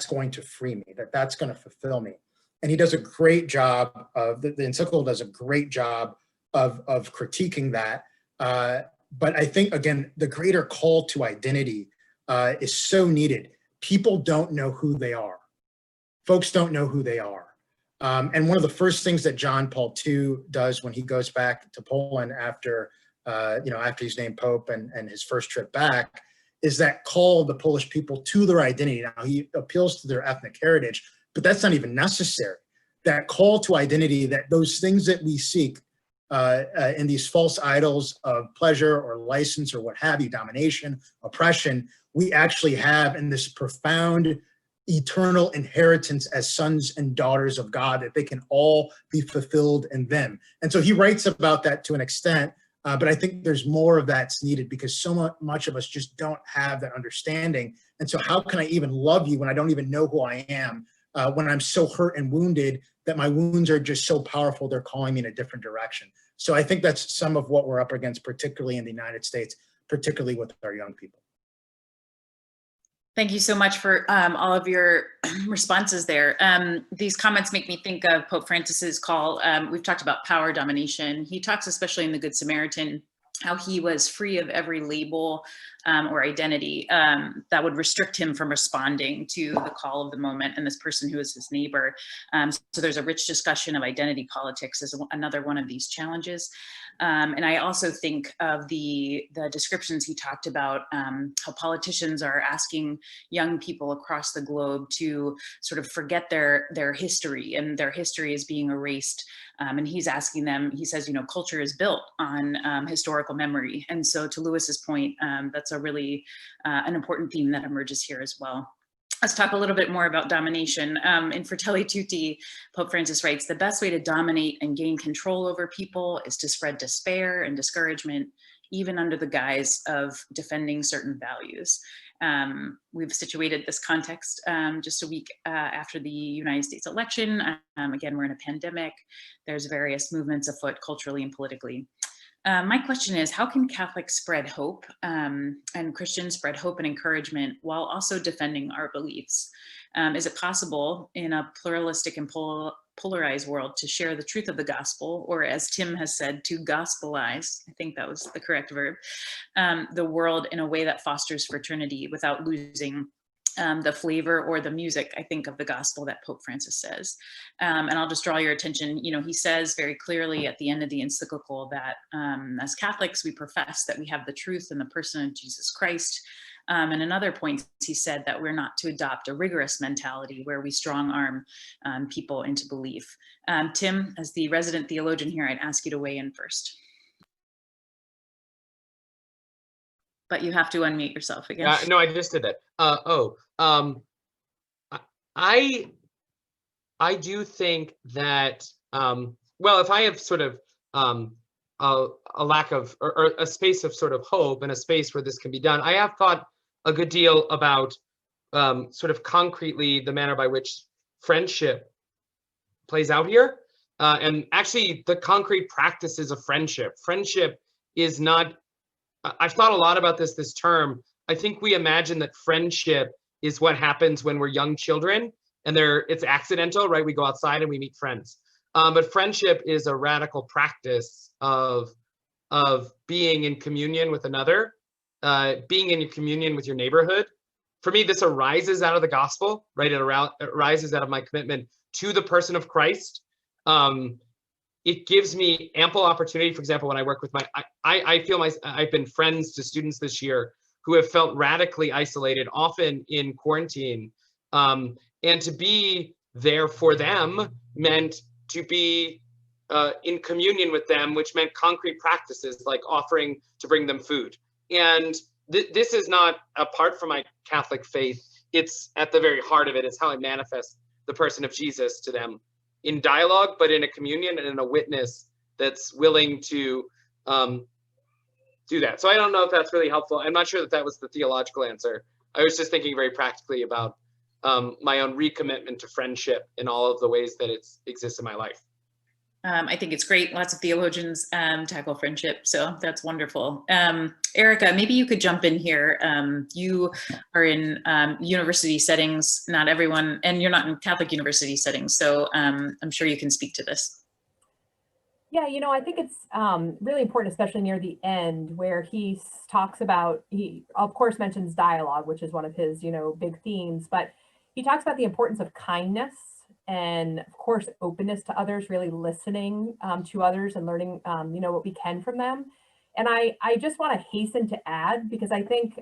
going to free me, that's going to fulfill me. And he does a great job of, the Encyclical does a great job of critiquing that. But I think, again, the greater call to identity is so needed. People don't know who they are. Folks don't know who they are. And one of the first things that John Paul II does when he goes back to Poland after he's named Pope and his first trip back, is that call the Polish people to their identity. Now, he appeals to their ethnic heritage, but that's not even necessary. That call to identity, that those things that we seek in these false idols of pleasure or license or what have you, domination, oppression, we actually have in this profound eternal inheritance as sons and daughters of God, that they can all be fulfilled in them. And so he writes about that to an extent, but I think there's more of that's needed, because so much of us just don't have that understanding. And so how can I even love you when I don't even know who I am, when I'm so hurt and wounded that my wounds are just so powerful, they're calling me in a different direction. So I think that's some of what we're up against, particularly in the United States, particularly with our young people. Thank you so much for all of your responses there. These comments make me think of Pope Francis's call. We've talked about power domination. He talks, especially in the Good Samaritan, how he was free of every label or identity that would restrict him from responding to the call of the moment and this person who is his neighbor. So there's a rich discussion of identity politics as another one of these challenges. And I also think of the descriptions he talked about, how politicians are asking young people across the globe to sort of forget their history, and their history is being erased. And he's asking them, he says, culture is built on historical memory. And so to Lewis's point, that's a really an important theme that emerges here as well. Let's talk a little bit more about domination. In Fratelli Tutti, Pope Francis writes, the best way to dominate and gain control over people is to spread despair and discouragement, even under the guise of defending certain values. We've situated this context just a week after the United States election. Again, we're in a pandemic. There's various movements afoot culturally and politically. My question is, how can Catholics spread hope and Christians spread hope and encouragement while also defending our beliefs? Is it possible in a pluralistic and polarized world to share the truth of the gospel, or as Tim has said, to gospelize, I think that was the correct verb, the world in a way that fosters fraternity without losing the flavor or the music, I think, of the gospel that Pope Francis says. And I'll just draw your attention, he says very clearly at the end of the encyclical that as Catholics, we profess that we have the truth in the person of Jesus Christ. And another point, he said that we're not to adopt a rigorous mentality where we strong arm people into belief. Tim, as the resident theologian here, I'd ask you to weigh in first. But you have to unmute yourself again. No, I just did that. I do think that, well, if I have sort of a lack of, or a space of sort of hope and a space where this can be done, I have thought a good deal about sort of concretely the manner by which friendship plays out here. And actually the concrete practices of friendship. Friendship is not, I've thought a lot about this term. I think we imagine that friendship is what happens when we're young children and it's accidental, right? We go outside and we meet friends. But friendship is a radical practice of being in communion with another, being in communion with your neighborhood. For me, this arises out of the gospel, right? It arises out of my commitment to the person of Christ. It gives me ample opportunity. For example, when I work with I've been friends to students this year who have felt radically isolated, often in quarantine. And to be there for them meant to be in communion with them, which meant concrete practices like offering to bring them food. And this is not apart from my Catholic faith. It's at the very heart of it. It's how I manifest the person of Jesus to them in dialogue, but in a communion and in a witness that's willing to do that. So I don't know if that's really helpful. I'm not sure that was the theological answer. I was just thinking very practically about my own recommitment to friendship in all of the ways that it exists in my life. I think it's great. Lots of theologians tackle friendship, so that's wonderful. Erika, maybe you could jump in here. You are in university settings, not everyone, and you're not in Catholic university settings, so I'm sure you can speak to this. Yeah, I think it's really important, especially near the end, where he talks about, he of course mentions dialogue, which is one of his, big themes, but he talks about the importance of kindness and of course, openness to others, really listening to others and learning, what we can from them. And I just want to hasten to add, because I think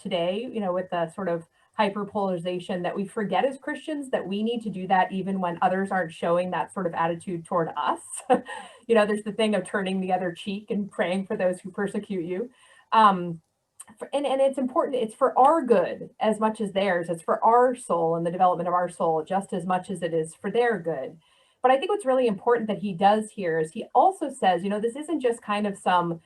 today, with the sort of hyperpolarization, that we forget as Christians that we need to do that even when others aren't showing that sort of attitude toward us. There's the thing of turning the other cheek and praying for those who persecute you. And it's important, it's for our good as much as theirs. It's for our soul and the development of our soul just as much as it is for their good. But I think what's really important that he does here is he also says, this isn't just kind of some,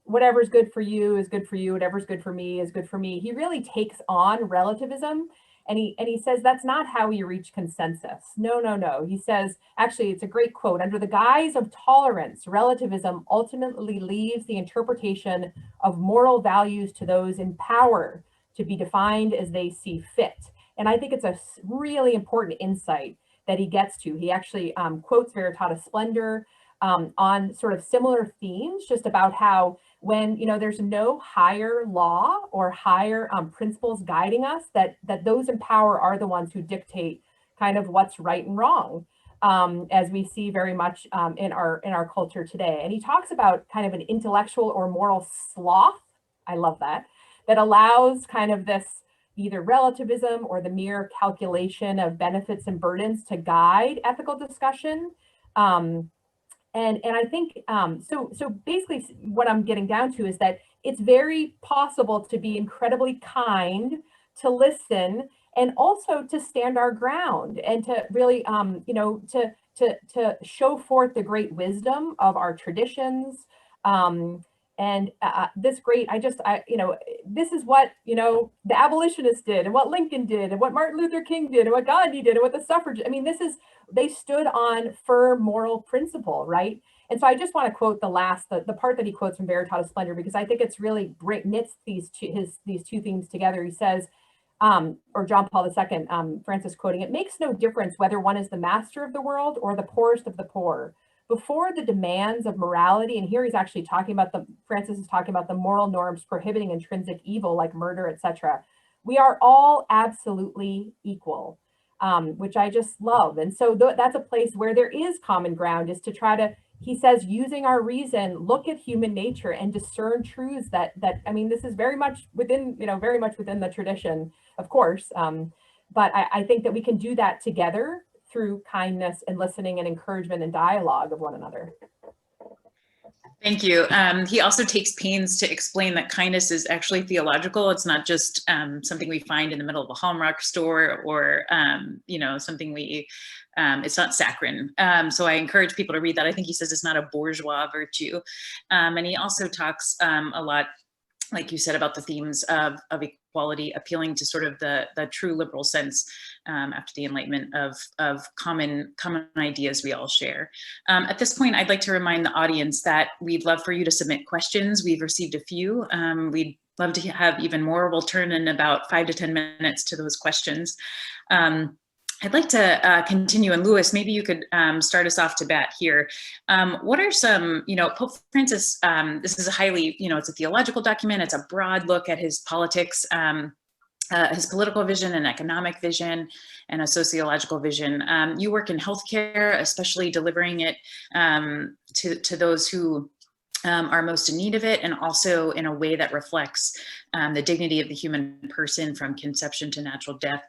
whatever's good for you is good for you, whatever's good for me is good for me. He really takes on relativism. And he says, that's not how we reach consensus. No. He says, actually, it's a great quote. Under the guise of tolerance, relativism ultimately leaves the interpretation of moral values to those in power to be defined as they see fit. And I think it's a really important insight that he gets to. He actually quotes Veritatis Splendor on sort of similar themes, just about how when there's no higher law or higher principles guiding us, that those in power are the ones who dictate kind of what's right and wrong, as we see very much in our culture today. And he talks about kind of an intellectual or moral sloth, I love that allows kind of this either relativism or the mere calculation of benefits and burdens to guide ethical discussion. And I think, so basically what I'm getting down to is that it's very possible to be incredibly kind, to listen, and also to stand our ground and to really, to show forth the great wisdom of our traditions. This is what, the abolitionists did and what Lincoln did and what Martin Luther King did and what Gandhi did and what the suffrage, they stood on firm moral principle, right? And so I just want to quote the part that he quotes from Veritatis Splendor, because I think it's really great, knits these two themes together. He says, or John Paul II, Francis quoting, "It makes no difference whether one is the master of the world or the poorest of the poor. Before the demands of morality," and here he's actually talking about Francis is talking about the moral norms prohibiting intrinsic evil like murder, etc. we are all absolutely equal, which I just love. And so that's a place where there is common ground, is to try to, he says, using our reason, look at human nature and discern truths that I mean, this is very much within, very much within the tradition, of course. But I think that we can do that together through kindness and listening and encouragement and dialogue of one another. Thank you. He also takes pains to explain that kindness is actually theological. It's not just something we find in the middle of a Hallmark store, or something it's not saccharine. So I encourage people to read that. I think he says it's not a bourgeois virtue. And he also talks a lot, like you said, about the themes of equality, appealing to sort of the true liberal sense after the Enlightenment of common ideas we all share. At this point, I'd like to remind the audience that we'd love for you to submit questions. We've received a few. We'd love to have even more. We'll turn in about 5 to 10 minutes to those questions. I'd like to continue, and Louis, maybe you could start us off to bat here. What are some, Pope Francis, this is a highly, it's a theological document. It's a broad look at his politics, his political vision and economic vision, and a sociological vision. You work in healthcare, especially delivering it to those who are most in need of it, and also in a way that reflects the dignity of the human person from conception to natural death.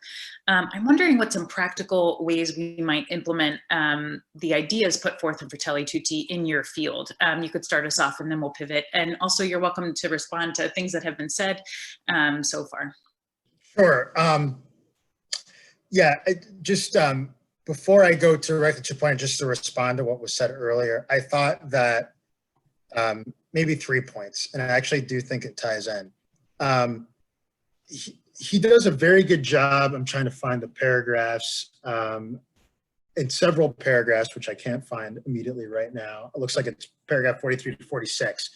I'm wondering what some practical ways we might implement the ideas put forth in Fratelli Tutti in your field. You could start us off and then we'll pivot. And also you're welcome to respond to things that have been said so far. Sure. Before I go directly to your point, just to respond to what was said earlier, I thought that maybe 3 points, and I actually do think it ties in. He does a very good job. I'm trying to find the paragraphs, in several paragraphs, which I can't find immediately right now. It looks like it's paragraph 43 to 46.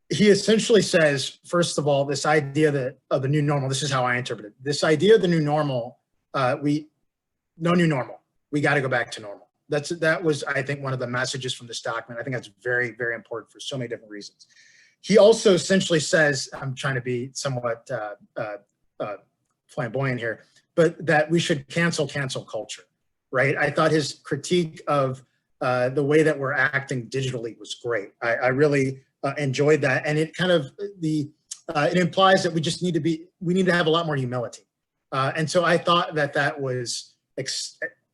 He essentially says, first of all, this idea of the new normal, this is how I interpret it. This idea of the new normal, no new normal. We got to go back to normal. That was, I think, one of the messages from this document. I think that's very, very important for so many different reasons. He also essentially says, I'm trying to be somewhat flamboyant here, but that we should cancel culture, right? I thought his critique of the way that we're acting digitally was great. I really enjoyed that, and it kind of it implies that we need to have a lot more humility, and so I thought that was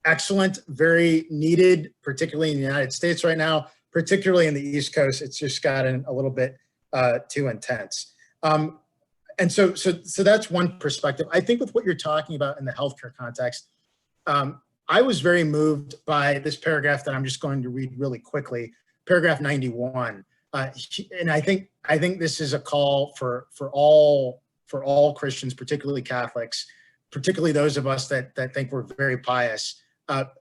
excellent, very needed, particularly in the United States right now, particularly in the East Coast. It's just gotten a little bit too intense. And so that's one perspective. I think with what you're talking about in the healthcare context, I was very moved by this paragraph that I'm just going to read really quickly, paragraph 91. And I think this is a call for all Christians, particularly Catholics, particularly those of us that think we're very pious.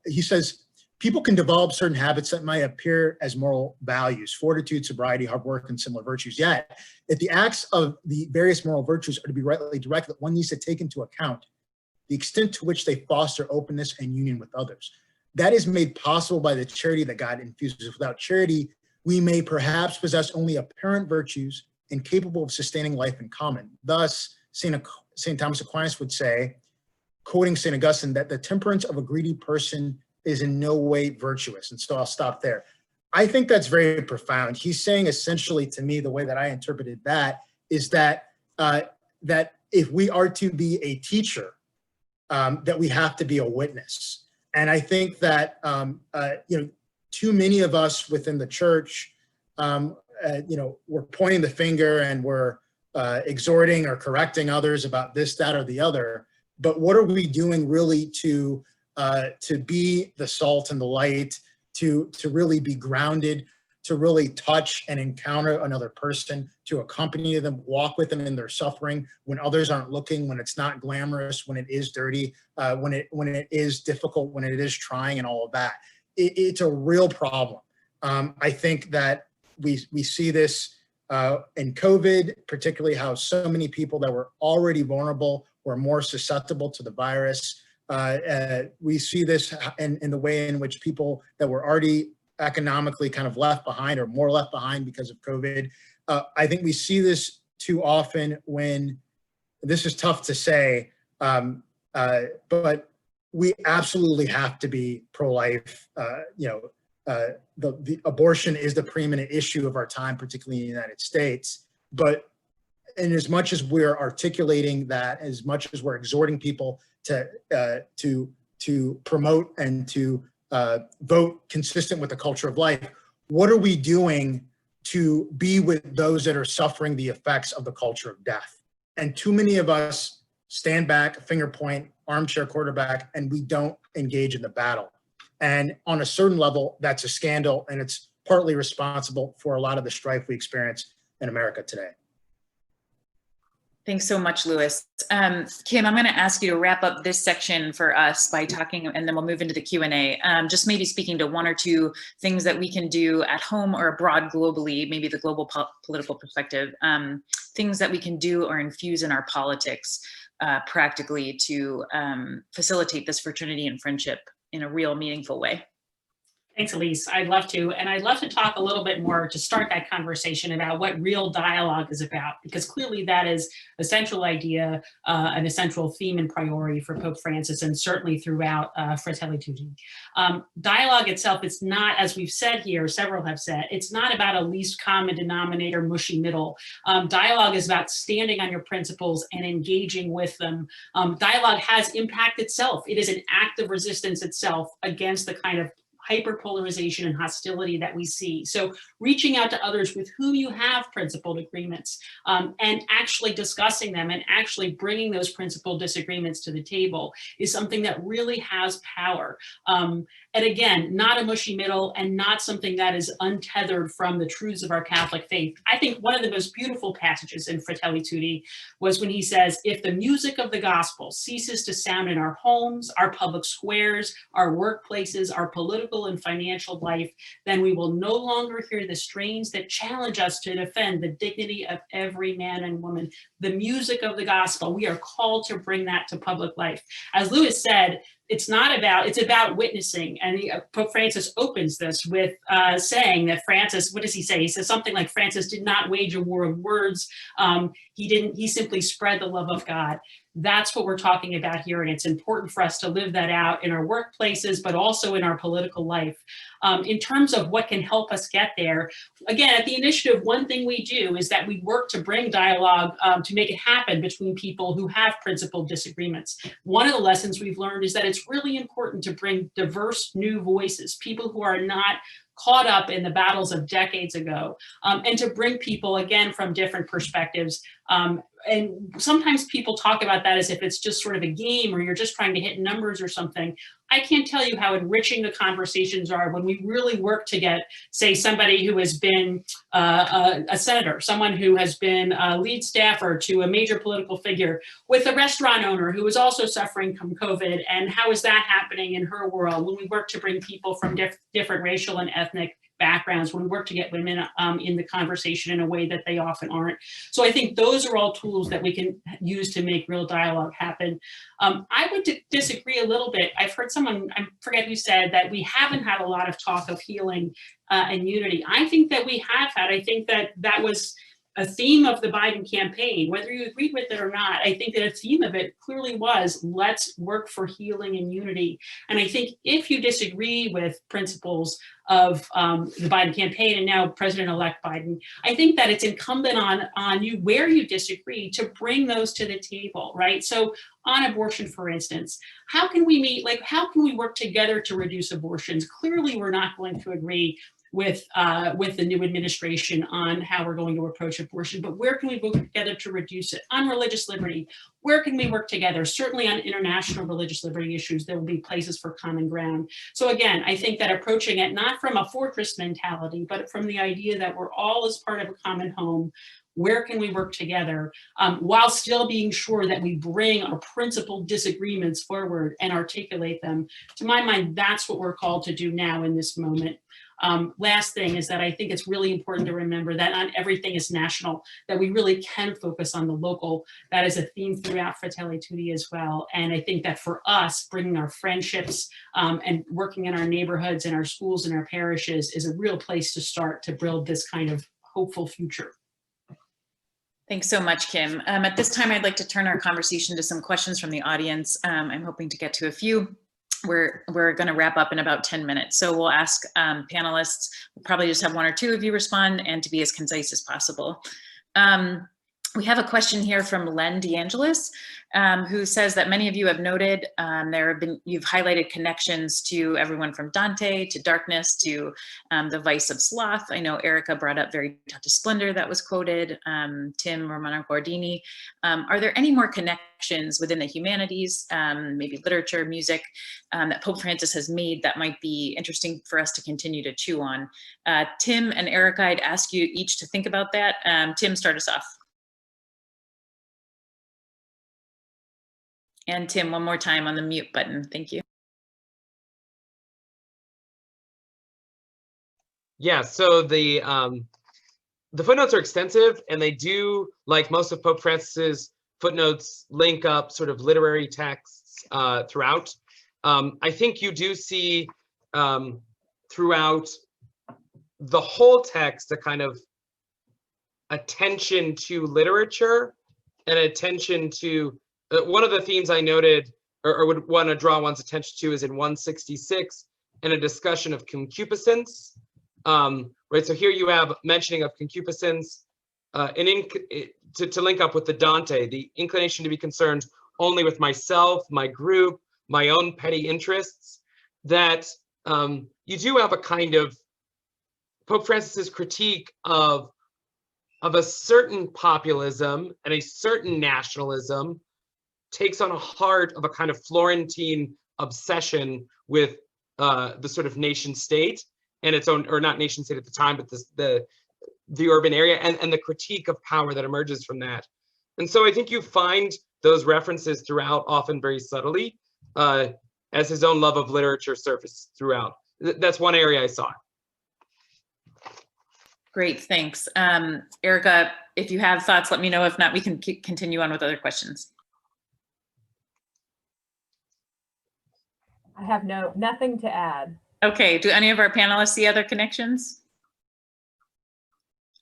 He says, people can develop certain habits that might appear as moral values, fortitude, sobriety, hard work, and similar virtues. Yet, if the acts of the various moral virtues are to be rightly directed, one needs to take into account the extent to which they foster openness and union with others. That is made possible by the charity that God infuses. Without charity, we may perhaps possess only apparent virtues incapable of sustaining life in common. Thus, St. Thomas Aquinas would say, quoting St. Augustine, that the temperance of a greedy person is in no way virtuous. And so I'll stop there. I think that's very profound. He's saying essentially to me, the way that I interpreted that is that that if we are to be a teacher, that we have to be a witness. And I think that too many of us within the church, we're pointing the finger and we're exhorting or correcting others about this, that, or the other. But what are we doing really to be the salt and the light, to really be grounded, to really touch and encounter another person, to accompany them, walk with them in their suffering when others aren't looking, when it's not glamorous, when it is dirty, when it is difficult, when it is trying, and all of that. It's a real problem. I think that we see this in COVID, particularly how so many people that were already vulnerable were more susceptible to the virus. We see this in the way in which people that were already economically kind of left behind or more left behind because of COVID. I think we see this too often when this is tough to say, but we absolutely have to be pro-life. The abortion is the preeminent issue of our time, particularly in the United States. But in as much as we're articulating that, as much as we're exhorting people to promote and to vote consistent with the culture of life, what are we doing to be with those that are suffering the effects of the culture of death? And too many of us stand back, finger point, armchair quarterback, and we don't engage in the battle. And on a certain level, that's a scandal, and it's partly responsible for a lot of the strife we experience in America today. Thanks so much, Louis. Kim, I'm going to ask you to wrap up this section for us by talking, and then we'll move into the Q&A. Just maybe speaking to one or two things that we can do at home or abroad globally, maybe the global political perspective, things that we can do or infuse in our politics practically to facilitate this fraternity and friendship in a real meaningful way. Thanks, Elise. I'd love to. And I'd love to talk a little bit more to start that conversation about what real dialogue is about, because clearly that is a central idea and a central theme and priority for Pope Francis, and certainly throughout Fratelli Tulli. Dialogue itself, it's not, as we've said here, several have said, it's not about a least common denominator, mushy middle. Dialogue is about standing on your principles and engaging with them. Dialogue has impact itself. It is an act of resistance itself against the kind of hyperpolarization and hostility that we see. So reaching out to others with whom you have principled agreements and actually discussing them and actually bringing those principled disagreements to the table is something that really has power. And again, not a mushy middle and not something that is untethered from the truths of our Catholic faith. I think one of the most beautiful passages in Fratelli Tulli was when he says, if the music of the gospel ceases to sound in our homes, our public squares, our workplaces, our political and financial life, then we will no longer hear the strains that challenge us to defend the dignity of every man and woman. The music of the gospel, we are called to bring that to public life. As Louis said, it's about witnessing. And Pope Francis opens this with saying that Francis, what does he say? He says something like Francis did not wage a war of words. He simply spread the love of God. That's what we're talking about here. And it's important for us to live that out in our workplaces, but also in our political life. In terms of what can help us get there, again, at the initiative, one thing we do is that we work to bring dialogue to make it happen between people who have principled disagreements. One of the lessons we've learned is that it's really important to bring diverse new voices, people who are not caught up in the battles of decades ago, and to bring people, again, from different perspectives. And sometimes people talk about that as if it's just sort of a game or you're just trying to hit numbers or something. I can't tell you how enriching the conversations are when we really work to get, say, somebody who has been a senator, someone who has been a lead staffer to a major political figure, with a restaurant owner who is also suffering from COVID, and how is that happening in her world, when we work to bring people from different racial and ethnic backgrounds, when we work to get women in the conversation in a way that they often aren't. So I think those are all tools that we can use to make real dialogue happen. I would disagree a little bit. I've heard someone, I forget who said, that we haven't had a lot of talk of healing and unity. I think that we have had. I think that that was a theme of the Biden campaign, whether you agreed with it or not. I think that a theme of it clearly was, let's work for healing and unity. And I think if you disagree with principles of the Biden campaign and now President-elect Biden, I think that it's incumbent on you, where you disagree, to bring those to the table, right? So on abortion, for instance, how can we meet, how can we work together to reduce abortions? Clearly, we're not going to agree with the new administration on how we're going to approach abortion, but where can we work together to reduce it? On religious liberty, where can we work together? Certainly on international religious liberty issues, there will be places for common ground. So again, I think that approaching it not from a fortress mentality, but from the idea that we're all as part of a common home, where can we work together while still being sure that we bring our principled disagreements forward and articulate them? To my mind, that's what we're called to do now in this moment. Last thing is that I think it's really important to remember that not everything is national, that we really can focus on the local. That is a theme throughout Fratelli Tulli as well. And I think that for us, bringing our friendships and working in our neighborhoods and our schools and our parishes is a real place to start to build this kind of hopeful future. Thanks so much, Kim. At this time, I'd like to turn our conversation to some questions from the audience. I'm hoping to get to a few. We're going to wrap up in about 10 minutes. So we'll ask panelists, we'll probably just have one or two of you respond and to be as concise as possible. We have a question here from Len DeAngelis, who says that many of you have noted you've highlighted connections to everyone from Dante to darkness to the vice of sloth. I know Erika brought up Veritatis Splendor that was quoted, Tim Romano Guardini. Are there any more connections within the humanities, maybe literature, music, that Pope Francis has made that might be interesting for us to continue to chew on? Tim and Erika, I'd ask you each to think about that. Tim, start us off. And Tim, one more time on the mute button. Thank you. Yeah, so the footnotes are extensive, and they do, like most of Pope Francis's footnotes, link up sort of literary texts throughout. I think you do see throughout the whole text a kind of attention to literature and attention to one of the themes I noted or would want to draw one's attention to is in 166 and a discussion of concupiscence. Right, so here you have mentioning of concupiscence to link up with the Dante, the inclination to be concerned only with myself, my group, my own petty interests, that you do have a kind of Pope Francis's critique of a certain populism and a certain nationalism takes on a heart of a kind of Florentine obsession with the sort of nation state and its own, or not nation state at the time, but the urban area and the critique of power that emerges from that. And so I think you find those references throughout, often very subtly, as his own love of literature surfaced throughout. That's one area I saw. Great, thanks. Erika, if you have thoughts, let me know. If not, we can continue on with other questions. I have nothing to add. Okay, do any of our panelists see other connections?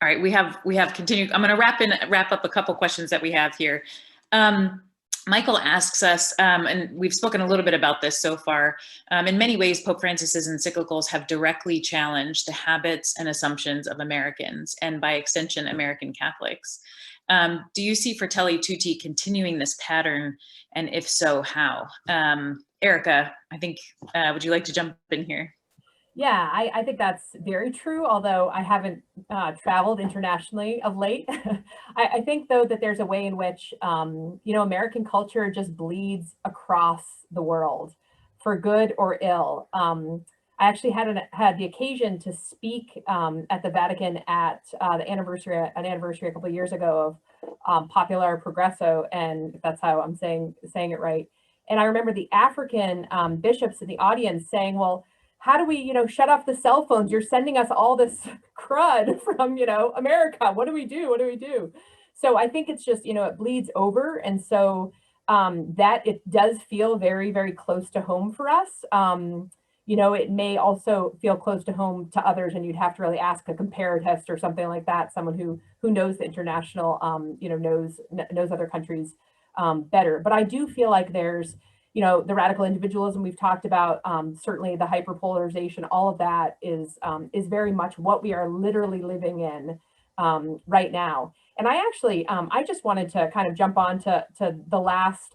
All right, we have continued. I'm going to wrap up a couple questions that we have here. Michael asks us, and we've spoken a little bit about this so far, in many ways, Pope Francis's encyclicals have directly challenged the habits and assumptions of Americans, and by extension, American Catholics. Do you see Fratelli Tutti continuing this pattern, and if so, how? Erika, I think, would you like to jump in here? Yeah, I think that's very true, although I haven't traveled internationally of late. I think, though, that there's a way in which, American culture just bleeds across the world, for good or ill. I actually had the occasion to speak at the Vatican at an anniversary a couple of years ago of Popular Progresso, and that's how I'm saying it right. And I remember the African bishops in the audience saying, well, how do we, shut off the cell phones? You're sending us all this crud from, America. What do we do? What do we do? So I think it's just, it bleeds over. And so that it does feel very, very close to home for us. It may also feel close to home to others, and you'd have to really ask a comparatist or something like that, someone who knows the international, knows other countries better. But I do feel like there's, the radical individualism we've talked about, certainly the hyperpolarization, all of that is very much what we are literally living in right now. And I actually, I just wanted to kind of jump on to the last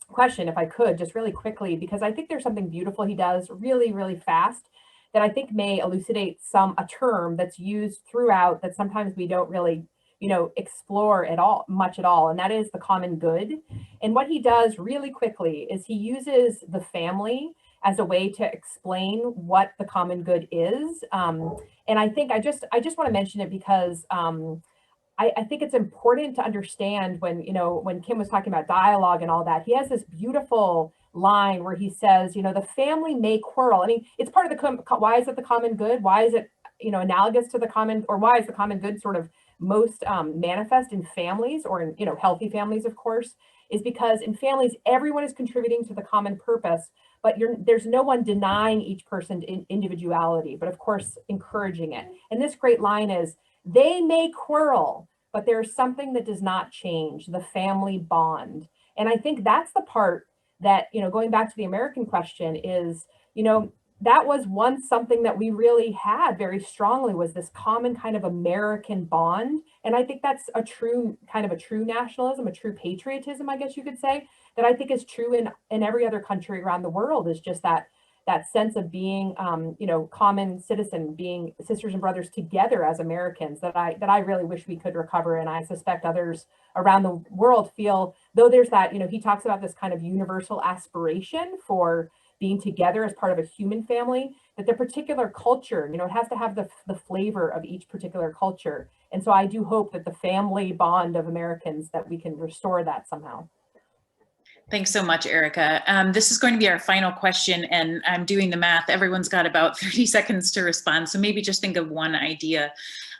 question, if I could, just really quickly, because I think there's something beautiful he does really, really fast that I think may elucidate a term that's used throughout that sometimes we don't really explore much at all, and that is the common good. And what he does really quickly is he uses the family as a way to explain what the common good is. And I think I just want to mention it because I think it's important to understand when Kim was talking about dialogue and all that, he has this beautiful line where he says, the family may quarrel. I mean, it's part of why is it the common good? Why is it, analogous to the common, or why is the common good sort of most manifest in families, or in healthy families, of course, is because in families everyone is contributing to the common purpose, but there's no one denying each person's individuality, but of course encouraging it. And this great line is, they may quarrel, but there's something that does not change, the family bond. And I think that's the part that, going back to the American question is, that was once something that we really had very strongly, was this common kind of American bond. And I think that's a true nationalism, a true patriotism, I guess you could say, that I think is true in every other country around the world, is just that sense of being, common citizen, being sisters and brothers together as Americans, that I really wish we could recover. And I suspect others around the world feel, though there's that, he talks about this kind of universal aspiration for being together as part of a human family, that the particular culture, it has to have the flavor of each particular culture. And so I do hope that the family bond of Americans, that we can restore that somehow. Thanks so much, Erika. This is going to be our final question, and I'm doing the math. Everyone's got about 30 seconds to respond, so maybe just think of one idea.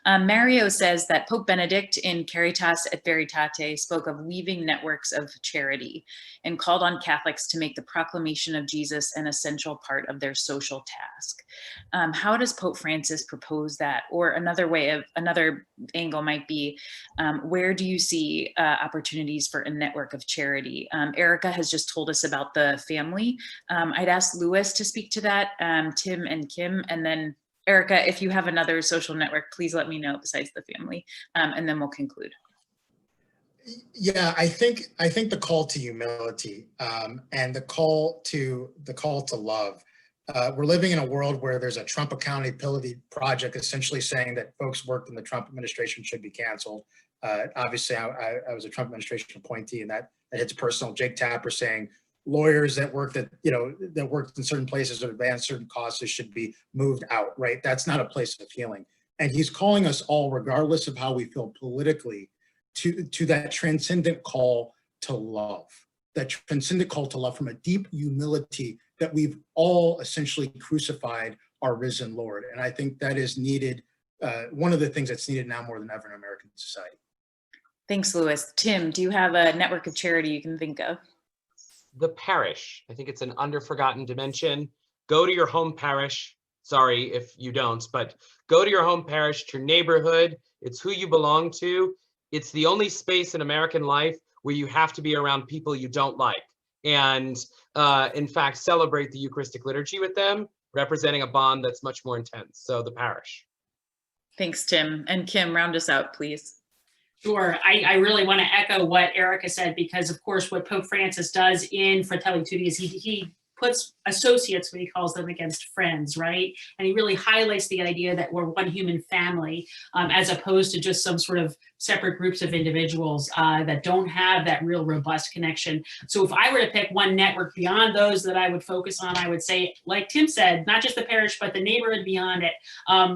Mario says that Pope Benedict in Caritas et Veritate spoke of weaving networks of charity and called on Catholics to make the proclamation of Jesus an essential part of their social task. How does Pope Francis propose that? Or another angle might be, where do you see opportunities for a network of charity? Erika has just told us about the family. I'd ask Louis to speak to that, Tim and Kim, and then Erika, if you have another social network, please let me know besides the family, and then we'll conclude. Yeah, I think the call to humility and the call to love. We're living in a world where there's a Trump accountability project essentially saying that folks worked in the Trump administration should be canceled. Obviously, I was a Trump administration appointee, and that hits personal. Jake Tapper saying lawyers that worked in certain places or advanced certain causes should be moved out, right? That's not a place of healing. And he's calling us all, regardless of how we feel politically, to that transcendent call to love, from a deep humility that we've all essentially crucified our risen Lord. And I think that is needed, one of the things that's needed now more than ever in American society. Thanks, Louis. Tim, do you have a network of charity you can think of? The parish. I think it's an underforgotten dimension. Go to your home parish. Sorry if you don't, but go to your home parish, to your neighborhood. It's who you belong to. It's the only space in American life where you have to be around people you don't like. And in fact, celebrate the Eucharistic liturgy with them, representing a bond that's much more intense. So the parish. Thanks, Tim. And Kim, round us out, please. Sure. I really want to echo what Erika said, because of course what Pope Francis does in Fratelli Tulli is he puts associates, what he calls them, against friends, right? And he really highlights the idea that we're one human family, as opposed to just some sort of separate groups of individuals that don't have that real robust connection. So if I were to pick one network beyond those that I would focus on, I would say, like Tim said, not just the parish, but the neighborhood beyond it.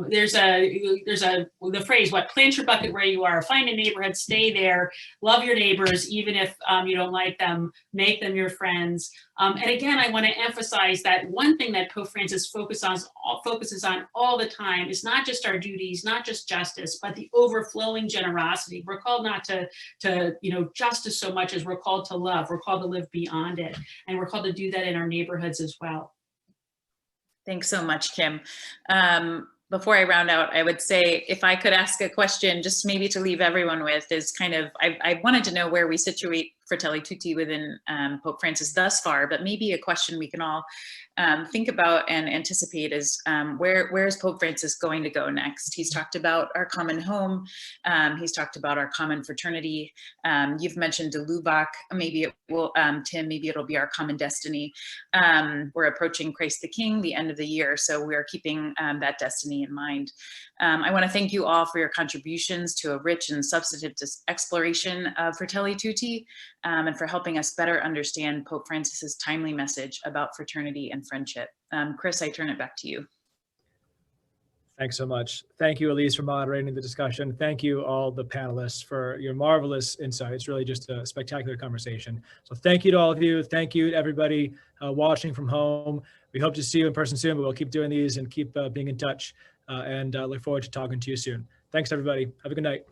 There's the phrase, plant your bucket where you are, find a neighborhood, stay there, love your neighbors, even if you don't like them, make them your friends. And again, I want to emphasize that one thing that Pope Francis focuses on all the time is not just our duties, not just justice, but the overflowing generosity. We're called not to justice so much as we're called to love. We're called to live beyond it. And we're called to do that in our neighborhoods as well. Thanks so much, Kim. Before I round out, I would say, if I could ask a question, just maybe to leave everyone with, is kind of, I wanted to know where we situate Fratelli Tutti within Pope Francis thus far, but maybe a question we can all think about and anticipate is, where is Pope Francis going to go next? He's talked about our common home. He's talked about our common fraternity. You've mentioned de Lubac. Maybe it will, Tim, maybe it'll be our common destiny. We're approaching Christ the King, the end of the year, so we're keeping that destiny in mind. I want to thank you all for your contributions to a rich and substantive exploration of Fratelli Tutti, and for helping us better understand Pope Francis's timely message about fraternity and friendship. Chris, I turn it back to you. Thanks so much. Thank you, Elise, for moderating the discussion. Thank you, all the panelists, for your marvelous insights. Really just a spectacular conversation. So thank you to all of you. Thank you to everybody watching from home. We hope to see you in person soon, but we'll keep doing these and keep being in touch, and look forward to talking to you soon. Thanks, everybody. Have a good night.